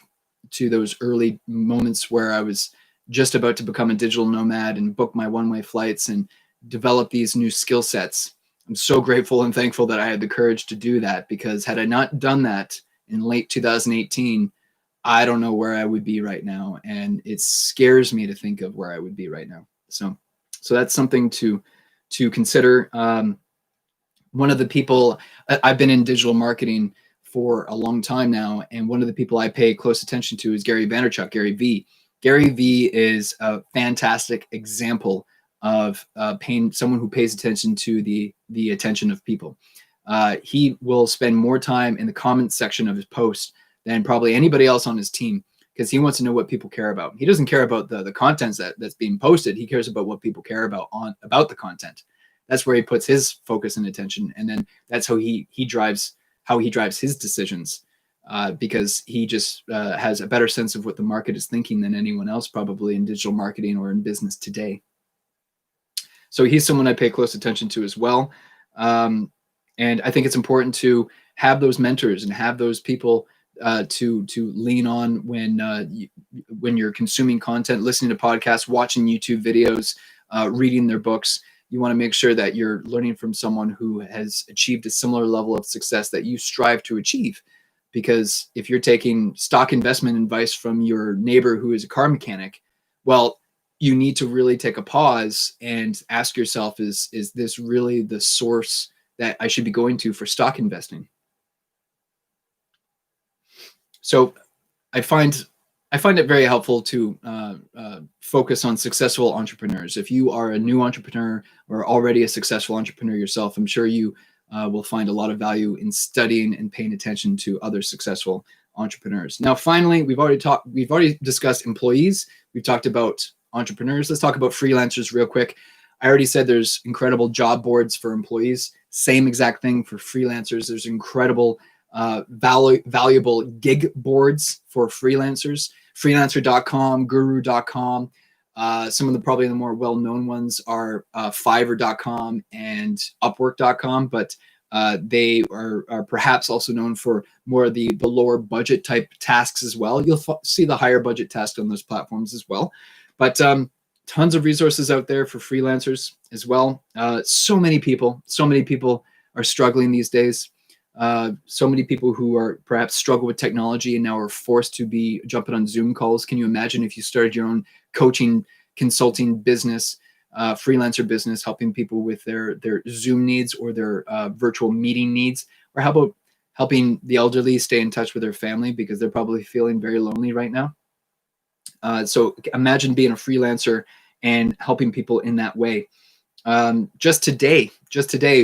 to those early moments where I was just about to become a digital nomad and book my one-way flights and develop these new skill sets. I'm so grateful and thankful that I had the courage to do that, because had I not done that in late 2018, I don't know where I would be right now. And it scares me to think of where I would be right now. So that's something to consider. One of the people, I've been in digital marketing for a long time now, and one of the people I pay close attention to is Gary Vaynerchuk, Gary V. Gary V is a fantastic example of someone who pays attention to the attention of people. He will spend more time in the comments section of his post than probably anybody else on his team, because he wants to know what people care about. He doesn't care about the content that's being posted. He cares about what people care about the content. That's where he puts his focus and attention, and then that's how he drives his decisions, because he just has a better sense of what the market is thinking than anyone else probably in digital marketing or in business today. So he's someone I pay close attention to as well. And I think it's important to have those mentors and have those people to lean on when you're consuming content, listening to podcasts, watching YouTube videos, reading their books. You want to make sure that you're learning from someone who has achieved a similar level of success that you strive to achieve. Because if you're taking stock investment advice from your neighbor who is a car mechanic, well, you need to really take a pause and ask yourself, is this really the source that I should be going to for stock investing? So I find it very helpful to focus on successful entrepreneurs. If you are a new entrepreneur or already a successful entrepreneur yourself, I'm sure you will find a lot of value in studying and paying attention to other successful entrepreneurs. Now, finally, we've already discussed employees. We've talked about entrepreneurs. Let's talk about freelancers real quick. I already said there's incredible job boards for employees. Same exact thing for freelancers. There's incredible valuable gig boards for freelancers. Freelancer.com, Guru.com. Some of probably the more well-known ones are Fiverr.com and Upwork.com, but they are perhaps also known for more of the lower budget type tasks as well. You'll see the higher budget tasks on those platforms as well. But tons of resources out there for freelancers as well. So many people are struggling these days. So many people who are perhaps struggle with technology and now are forced to be jumping on Zoom calls. Can you imagine if you started your own coaching, consulting business, freelancer business, helping people with their Zoom needs or their virtual meeting needs? Or how about helping the elderly stay in touch with their family because they're probably feeling very lonely right now? So imagine being a freelancer and helping people in that way. Just today,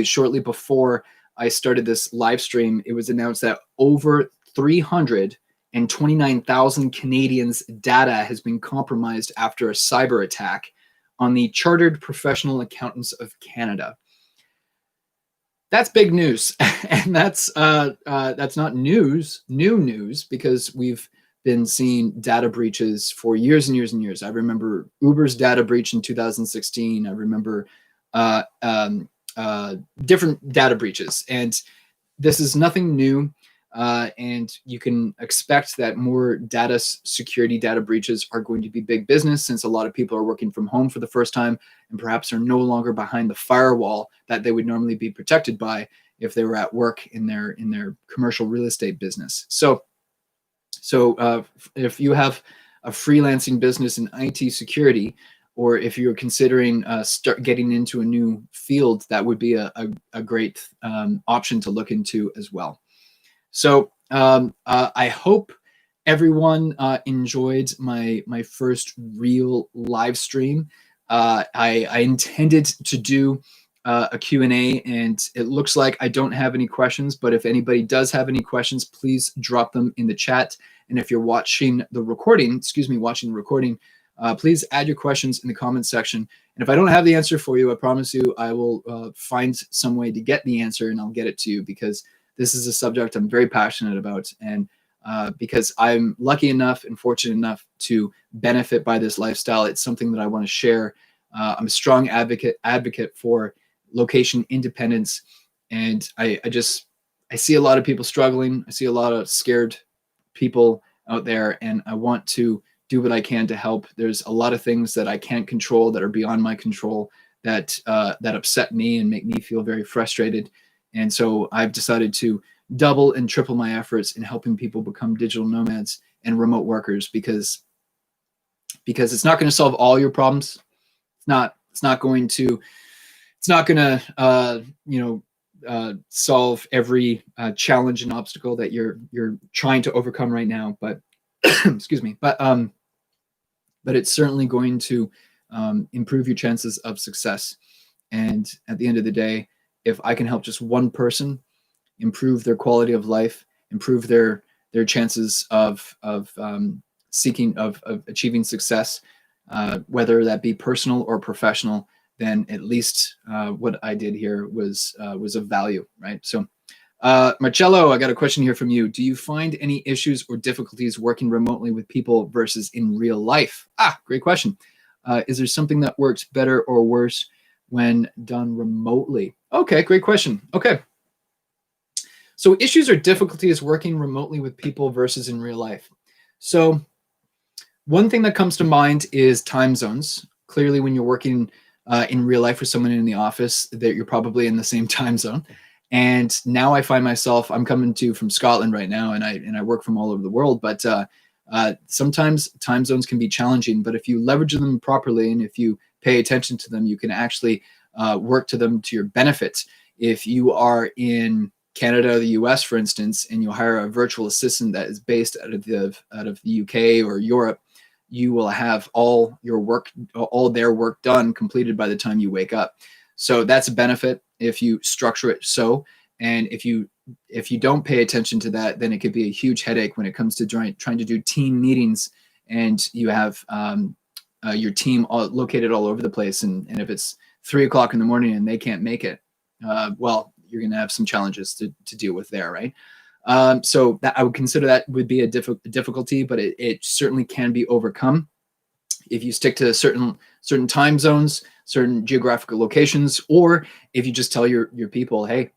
shortly before I started this live stream, it was announced that over 329,000 Canadians' data has been compromised after a cyber attack on the Chartered Professional Accountants of Canada. That's big news, and that's not new news, because we've been seeing data breaches for years and years and years. I remember Uber's data breach in 2016. I remember different data breaches, and this is nothing new. And you can expect that more data security data breaches are going to be big business, since a lot of people are working from home for the first time and perhaps are no longer behind the firewall that they would normally be protected by if they were at work in their commercial real estate business. So if you have a freelancing business in IT security, or if you're considering start getting into a new field, that would be a great option to look into as well. So I hope everyone enjoyed my first real live stream. I intended to do a Q&A, and it looks like I don't have any questions, but if anybody does have any questions, please drop them in the chat. And if you're watching the recording, please add your questions in the comments section. And if I don't have the answer for you, I promise you I will find some way to get the answer, and I'll get it to you, because this is a subject I'm very passionate about, and because I'm lucky enough and fortunate enough to benefit by this lifestyle. It's something that I want to share I'm a strong advocate for location independence. And I see a lot of people struggling. I see a lot of scared people out there, and I want to do what I can to help. There's a lot of things that I can't control that are beyond my control that upset me and make me feel very frustrated. And so I've decided to double and triple my efforts in helping people become digital nomads and remote workers, because it's not going to solve all your problems. It's not going to solve every challenge and obstacle that you're trying to overcome right now. But excuse me. But it's certainly going to improve your chances of success. And at the end of the day, if I can help just one person improve their quality of life, improve their chances of achieving success, whether that be personal or professional, then at least what I did here was of value, right? So, Marcello, I got a question here from you. Do you find any issues or difficulties working remotely with people versus in real life? Great question. Is there something that works better or worse when done remotely? Okay, great question. Okay. So issues or difficulties working remotely with people versus in real life. So one thing that comes to mind is time zones. Clearly, when you're working in real life with someone in the office, that you're probably in the same time zone. And now I find myself, I'm coming to you from Scotland right now, and I work from all over the world, but sometimes time zones can be challenging, but if you leverage them properly and if you pay attention to them, you can actually work to them to your benefit. If you are in Canada or the US, for instance, and you hire a virtual assistant that is based out of the UK or Europe, you will have all their work done, completed by the time you wake up. So that's a benefit if you structure it so. And if you don't pay attention to that, then it could be a huge headache when it comes to trying to do team meetings, and you have your team located all over the place. And if it's 3 o'clock in the morning and they can't make it, well, you're going to have some challenges to deal with there, right? So that I would consider that would be a difficulty, but it certainly can be overcome if you stick to certain time zones, certain geographical locations, or if you just tell your people, hey,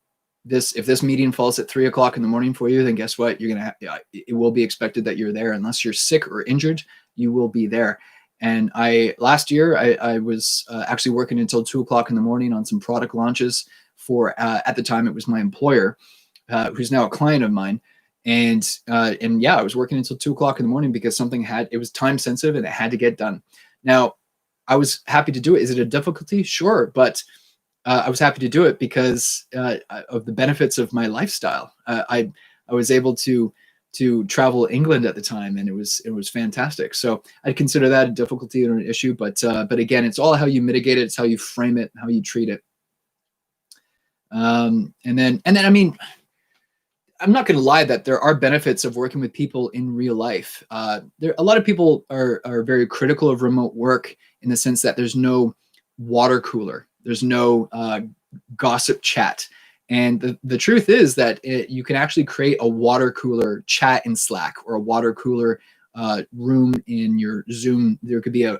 if this meeting falls at 3 o'clock in the morning for you, then guess what? You're gonna it will be expected that you're there. Unless you're sick or injured, you will be there. And last year I was actually working until 2 o'clock in the morning on some product launches for at the time it was my employer, who's now a client of mine. And yeah, I was working until 2 o'clock in the morning because it was time sensitive and it had to get done. Now, I was happy to do it. Is it a difficulty? Sure. But I was happy to do it because of the benefits of my lifestyle. I was able to travel England at the time, and it was fantastic. So I'd consider that a difficulty or an issue, but again, it's all how you mitigate it. It's how you frame it, how you treat it. And then, I mean, I'm not going to lie that there are benefits of working with people in real life. A lot of people are very critical of remote work in the sense that there's no water cooler, there's no gossip chat. And the truth is that you can actually create a water cooler chat in Slack, or a water cooler room in your Zoom. There could be a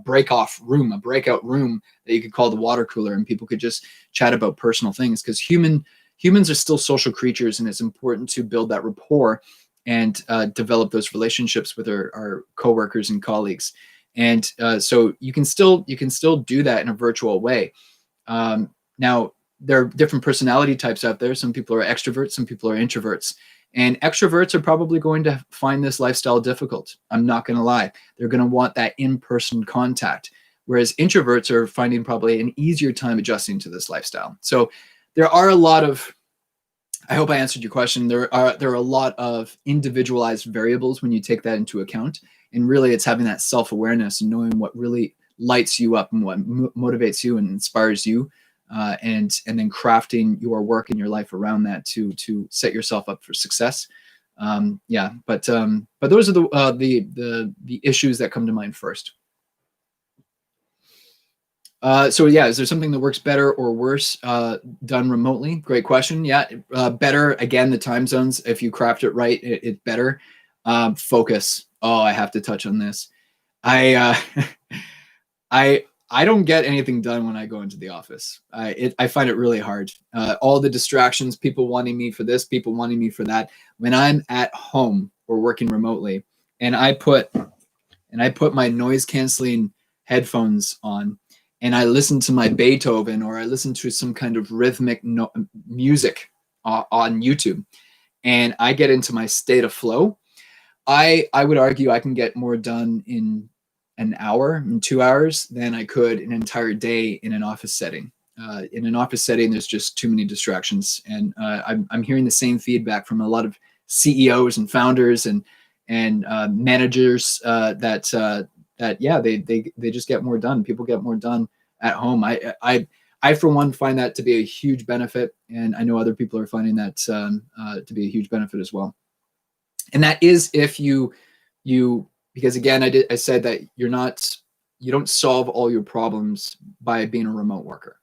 breakout room that you could call the water cooler, and people could just chat about personal things, because humans are still social creatures, and it's important to build that rapport and develop those relationships with our coworkers and colleagues. And so you can still do that in a virtual way. Now, there are different personality types out there. Some people are extroverts, some people are introverts. And extroverts are probably going to find this lifestyle difficult. I'm not going to lie. They're going to want that in-person contact, whereas introverts are finding probably an easier time adjusting to this lifestyle. So there are a lot of, I hope I answered your question. There are a lot of individualized variables when you take that into account. And really, it's having that self-awareness and knowing what really lights you up and what motivates you and inspires you, and then crafting your work and your life around that to set yourself up for success. Yeah, but those are the issues that come to mind first. So yeah, is there something that works better or worse done remotely? Great question. Yeah, better. Again, the time zones. If you craft it right, it's better. Focus. Oh, I have to touch on this. I I don't get anything done when I go into the office. I find it really hard. All the distractions, people wanting me for this, people wanting me for that. When I'm at home or working remotely, and I put my noise canceling headphones on, and I listen to my Beethoven, or I listen to some kind of rhythmic music on YouTube, and I get into my state of flow, I would argue I can get more done in an hour, in 2 hours, than I could an entire day in an office setting. In an office setting, there's just too many distractions, and I'm hearing the same feedback from a lot of CEOs and founders and managers that yeah, they just get more done. People get more done at home. I for one find that to be a huge benefit, and I know other people are finding that to be a huge benefit as well. And that is if you because again, I said that you don't solve all your problems by being a remote worker.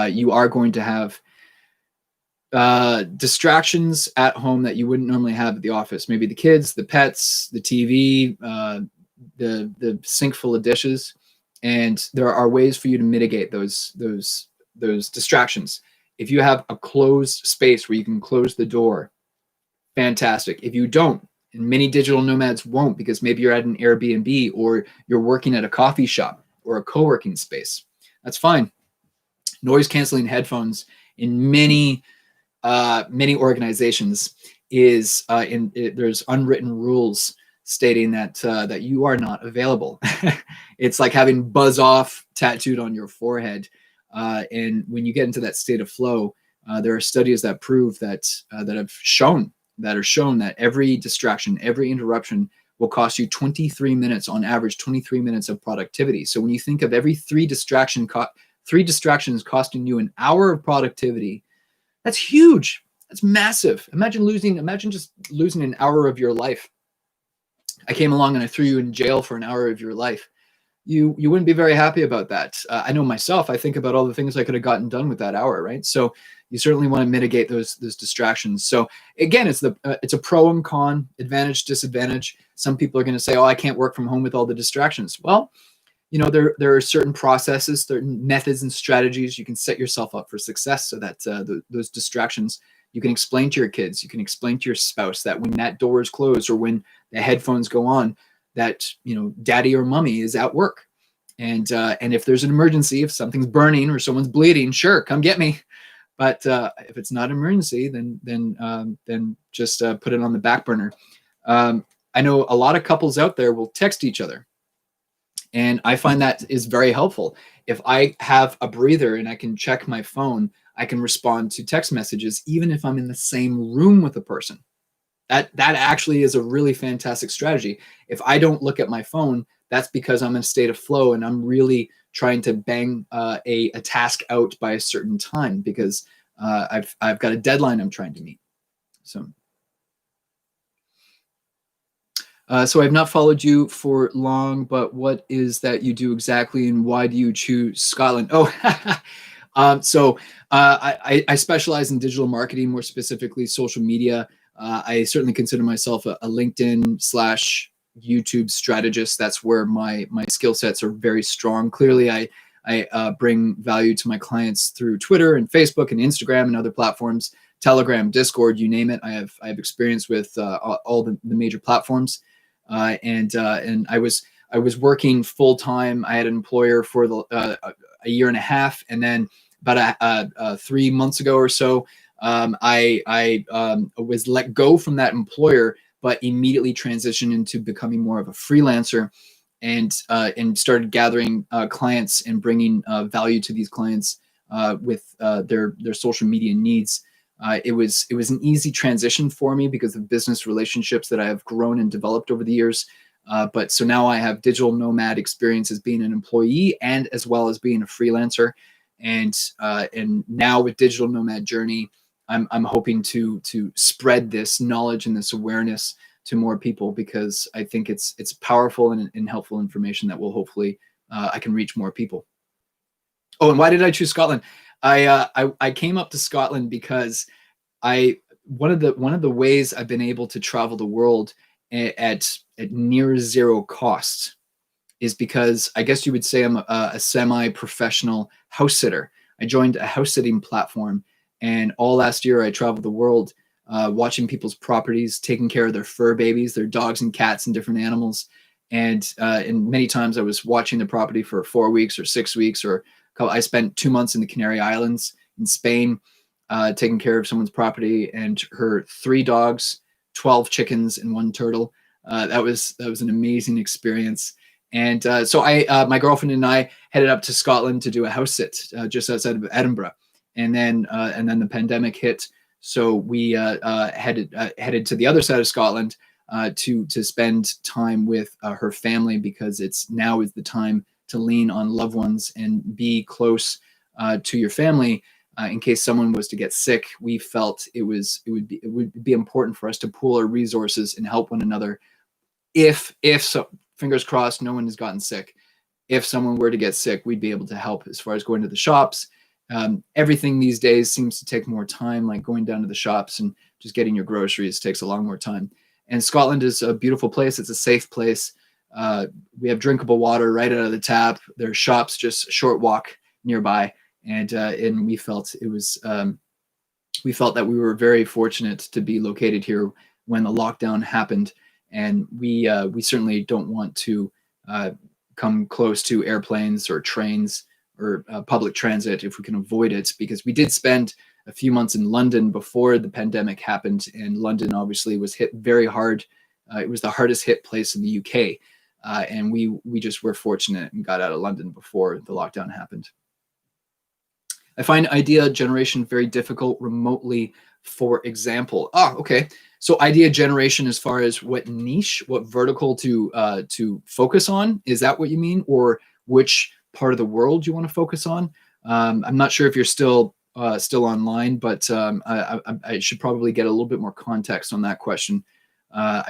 You are going to have distractions at home that you wouldn't normally have at the office. Maybe the kids, the pets, the TV, the sink full of dishes, and there are ways for you to mitigate those distractions. If you have a closed space where you can close the door, fantastic. If you don't, and many digital nomads won't, because maybe you're at an Airbnb or you're working at a coffee shop or a co-working space, that's fine. Noise canceling headphones in many organizations is there's unwritten rules stating that you are not available. It's like having buzz off tattooed on your forehead. And when you get into that state of flow, there are studies that prove that are shown that every distraction, every interruption will cost you 23 minutes on average, 23 minutes of productivity. So when you think of every three distractions costing you an hour of productivity, that's huge. That's massive. Imagine just losing an hour of your life. I came along and I threw you in jail for an hour of your life. You wouldn't be very happy about that. I know myself, I think about all the things I could have gotten done with that hour, right? So you certainly want to mitigate those distractions. So again, it's a pro and con, advantage, disadvantage. Some people are going to say, oh, I can't work from home with all the distractions. Well, there are certain processes, certain methods and strategies you can set yourself up for success, so that those distractions, you can explain to your kids, you can explain to your spouse that when that door is closed or when the headphones go on, that daddy or mommy is at work, and if there's an emergency, if something's burning or someone's bleeding, sure, come get me. But if it's not an emergency, then just put it on the back burner. I know a lot of couples out there will text each other, and I find that is very helpful. If I have a breather and I can check my phone, I can respond to text messages even if I'm in the same room with a person. That actually is a really fantastic strategy. If I don't look at my phone, that's because I'm in a state of flow and I'm really trying to bang a task out by a certain time, because I've got a deadline I'm trying to meet. So I've not followed you for long, but what is that you do exactly, and why do you choose Scotland? Oh, I specialize in digital marketing, more specifically social media. I certainly consider myself a LinkedIn/YouTube strategist. That's where my skill sets are very strong. Clearly, I bring value to my clients through Twitter and Facebook and Instagram and other platforms, Telegram, Discord, you name it. I have experience with all the major platforms, and I was working full time. I had an employer for a year and a half, and then about 3 months ago or so, I was let go from that employer, but immediately transitioned into becoming more of a freelancer, and started gathering clients and bringing value to these clients with their social media needs. It was an easy transition for me because of business relationships that I have grown and developed over the years. But so now I have digital nomad experience as being an employee and as well as being a freelancer. And now with Digital Nomad Journey, I'm hoping to spread this knowledge and this awareness to more people, because I think it's powerful and helpful information that will hopefully I can reach more people. Oh, and why did I choose Scotland? I came up to Scotland because one of the ways I've been able to travel the world at near zero cost is because I guess you would say I'm a semi-professional house sitter. I joined a house sitting platform, and all last year I traveled the world watching people's properties, taking care of their fur babies, their dogs and cats and different animals. And many times I was watching the property for 4 weeks or 6 weeks, or I spent 2 months in the Canary Islands in Spain, taking care of someone's property and her 3 dogs, 12 chickens, and 1 turtle. That was an amazing experience. And so my girlfriend and I headed up to Scotland to do a house sit just outside of Edinburgh, and then the pandemic hit. So we headed to the other side of Scotland to spend time with her family, because now is the time to lean on loved ones and be close to your family in case someone was to get sick. We felt it would be important for us to pool our resources and help one another. If so, fingers crossed, no one has gotten sick. If someone were to get sick, we'd be able to help as far as going to the shops. Everything these days seems to take more time, like going down to the shops and just getting your groceries takes a lot more time. And Scotland is a beautiful place. It's a safe place. We have drinkable water right out of the tap. There are shops just a short walk nearby. And we felt that we were very fortunate to be located here when the lockdown happened. And we certainly don't want to come close to airplanes or trains or public transit if we can avoid it, because we did spend a few months in London before the pandemic happened, and London obviously was hit very hard. It was the hardest hit place in the UK, and we just were fortunate and got out of London before the lockdown happened. I find idea generation very difficult remotely, for example. Okay. So idea generation as far as what niche, what vertical to focus on, is that what you mean? Or which part of the world you want to focus on? I'm not sure if you're still online, but I should probably get a little bit more context on that question. I'm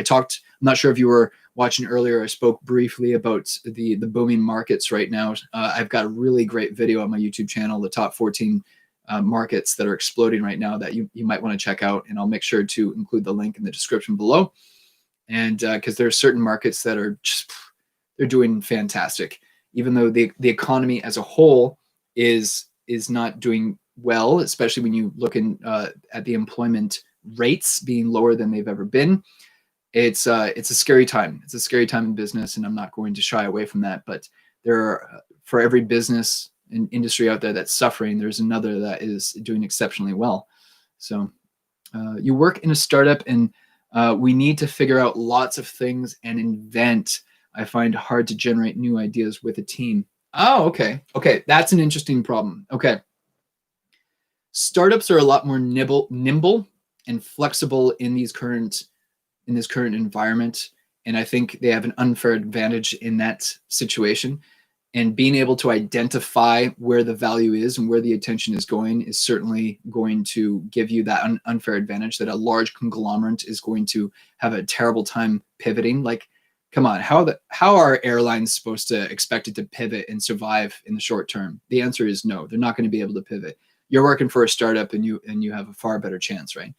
not sure if you were watching earlier, I spoke briefly about the booming markets right now. I've got a really great video on my YouTube channel, the top 14 markets that are exploding right now that you might want to check out. And I'll make sure to include the link in the description below. And because there are certain markets that are they're doing fantastic, even though the economy as a whole is not doing well, especially when you look at the employment rates being lower than they've ever been. It's a scary time. It's a scary time in business, and I'm not going to shy away from that. But there are, for every business and industry out there that's suffering, there's another that is doing exceptionally well. So you work in a startup, and we need to figure out lots of things and invent. I find it hard to generate new ideas with a team. Oh, okay. Okay, that's an interesting problem. Okay. Startups are a lot more nimble and flexible in this current environment. And I think they have an unfair advantage in that situation. And being able to identify where the value is and where the attention is going is certainly going to give you that unfair advantage that a large conglomerate is going to have a terrible time pivoting. Like, come on, how are airlines supposed to expect it to pivot and survive in the short term? The answer is no, they're not going to be able to pivot. You're working for a startup, and you have a far better chance, right?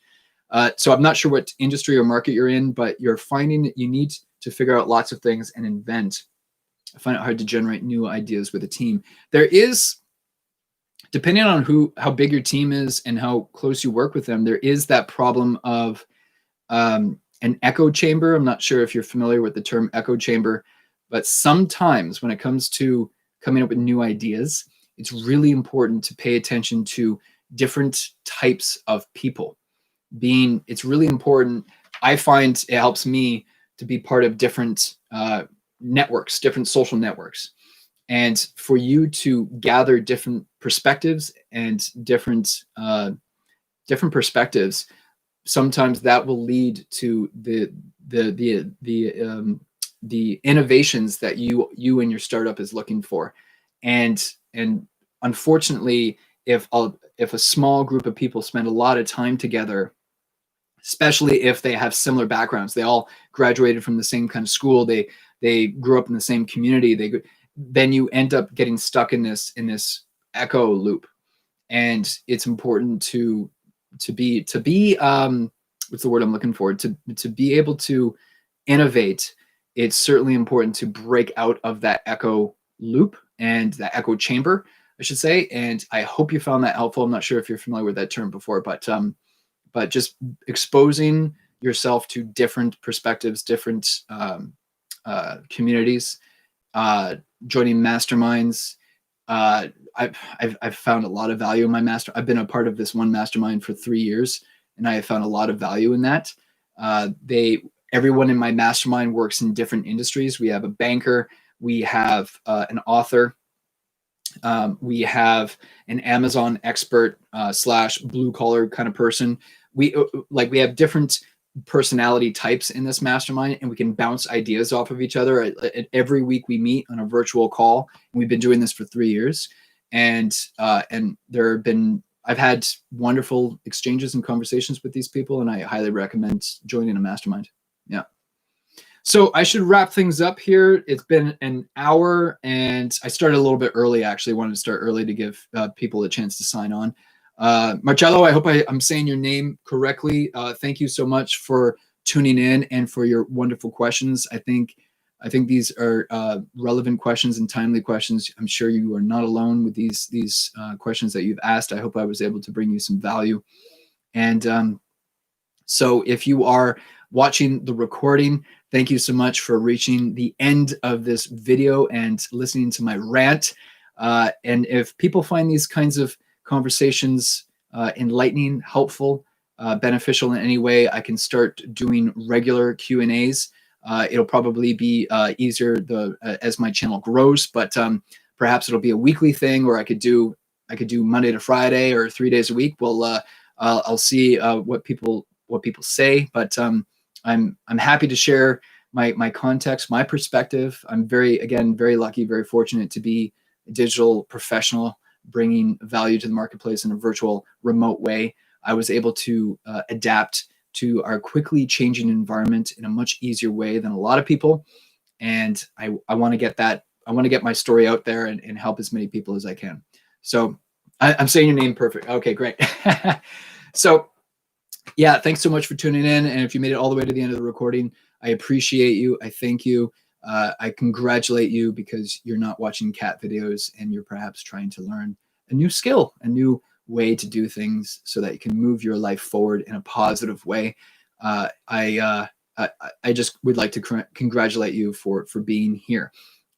So I'm not sure what industry or market you're in, but you're finding that you need to figure out lots of things and invent. I find it hard to generate new ideas with a team. There is, depending on how big your team is and how close you work with them, there is that problem of an echo chamber. I'm not sure if you're familiar with the term echo chamber, but sometimes when it comes to coming up with new ideas, it's really important to pay attention to different types of people. It's really important. I find it helps me to be part of different networks, different social networks, and for you to gather different perspectives and different perspectives. Sometimes that will lead to the innovations that you and your startup is looking for. And unfortunately, if a small group of people spend a lot of time together, especially if they have similar backgrounds, they all graduated from the same kind of school, they grew up in the same community, then you end up getting stuck in this echo loop. And it's important to be what's the word I'm looking for, to be able to innovate it's certainly important to break out of that echo loop and that echo chamber, I should say. And I hope you found that helpful. I'm not sure if you're familiar with that term before, but just exposing yourself to different perspectives, different communities, joining masterminds. I've found a lot of value in my I've been a part of this one mastermind for 3 years, and I have found a lot of value in that. Everyone in my mastermind works in different industries. We have a banker, we have an author, we have an Amazon expert slash blue collar kind of person. We have different personality types in this mastermind, and we can bounce ideas off of each other. Every week we meet on a virtual call. And we've been doing this for 3 years, and I've had wonderful exchanges and conversations with these people, and I highly recommend joining a mastermind. Yeah. So I should wrap things up here. It's been an hour, and I started a little bit early. Actually, wanted to start early to give people a chance to sign on. Marcello, I hope I'm saying your name correctly. Thank you so much for tuning in and for your wonderful questions. I think these are relevant questions and timely questions. I'm sure you are not alone with these questions that you've asked. I hope I was able to bring you some value. And so if you are watching the recording, thank you so much for reaching the end of this video and listening to my rant. And if people find these kinds of conversations enlightening, helpful, beneficial in any way, I can start doing regular Q&As. It'll probably be easier as my channel grows, but perhaps it'll be a weekly thing, or I could do Monday to Friday or 3 days a week. Well, I'll see what people say, but I'm happy to share my context, my perspective. I'm very lucky, very fortunate to be a digital professional, bringing value to the marketplace in a virtual, remote way. I was able to adapt to our quickly changing environment in a much easier way than a lot of people. And I want to get that. I want to get my story out there and help as many people as I can. So I'm saying your name perfect. Okay, great. So yeah, thanks so much for tuning in. And if you made it all the way to the end of the recording, I appreciate you. I thank you. I congratulate you, because you're not watching cat videos and you're perhaps trying to learn a new skill, a new way to do things so that you can move your life forward in a positive way. I just would like to congratulate you for being here.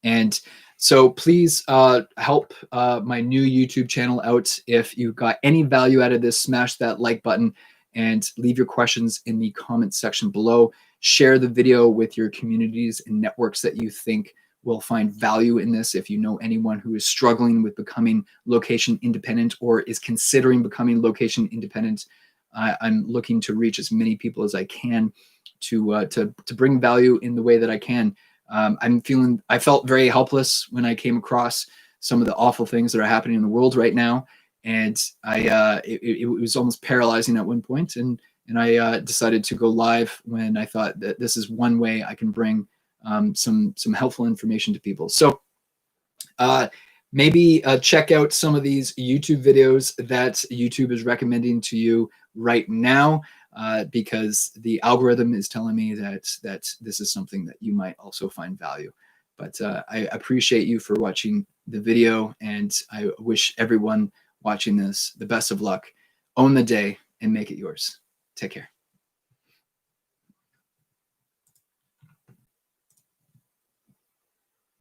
And so please help my new YouTube channel out. If you got any value out of this, smash that like button and leave your questions in the comment section below. Share the video with your communities and networks that you think will find value in this. If you know anyone who is struggling with becoming location independent or is considering becoming location independent, I'm looking to reach as many people as I can to bring value in the way that I can. I felt very helpless when I came across some of the awful things that are happening in the world right now. And it was almost paralyzing at one point. And I decided to go live when I thought that this is one way I can bring some helpful information to people. So maybe check out some of these YouTube videos that YouTube is recommending to you right now, because the algorithm is telling me that this is something that you might also find value. But I appreciate you for watching the video, and I wish everyone watching this the best of luck. Own the day and make it yours. Take care.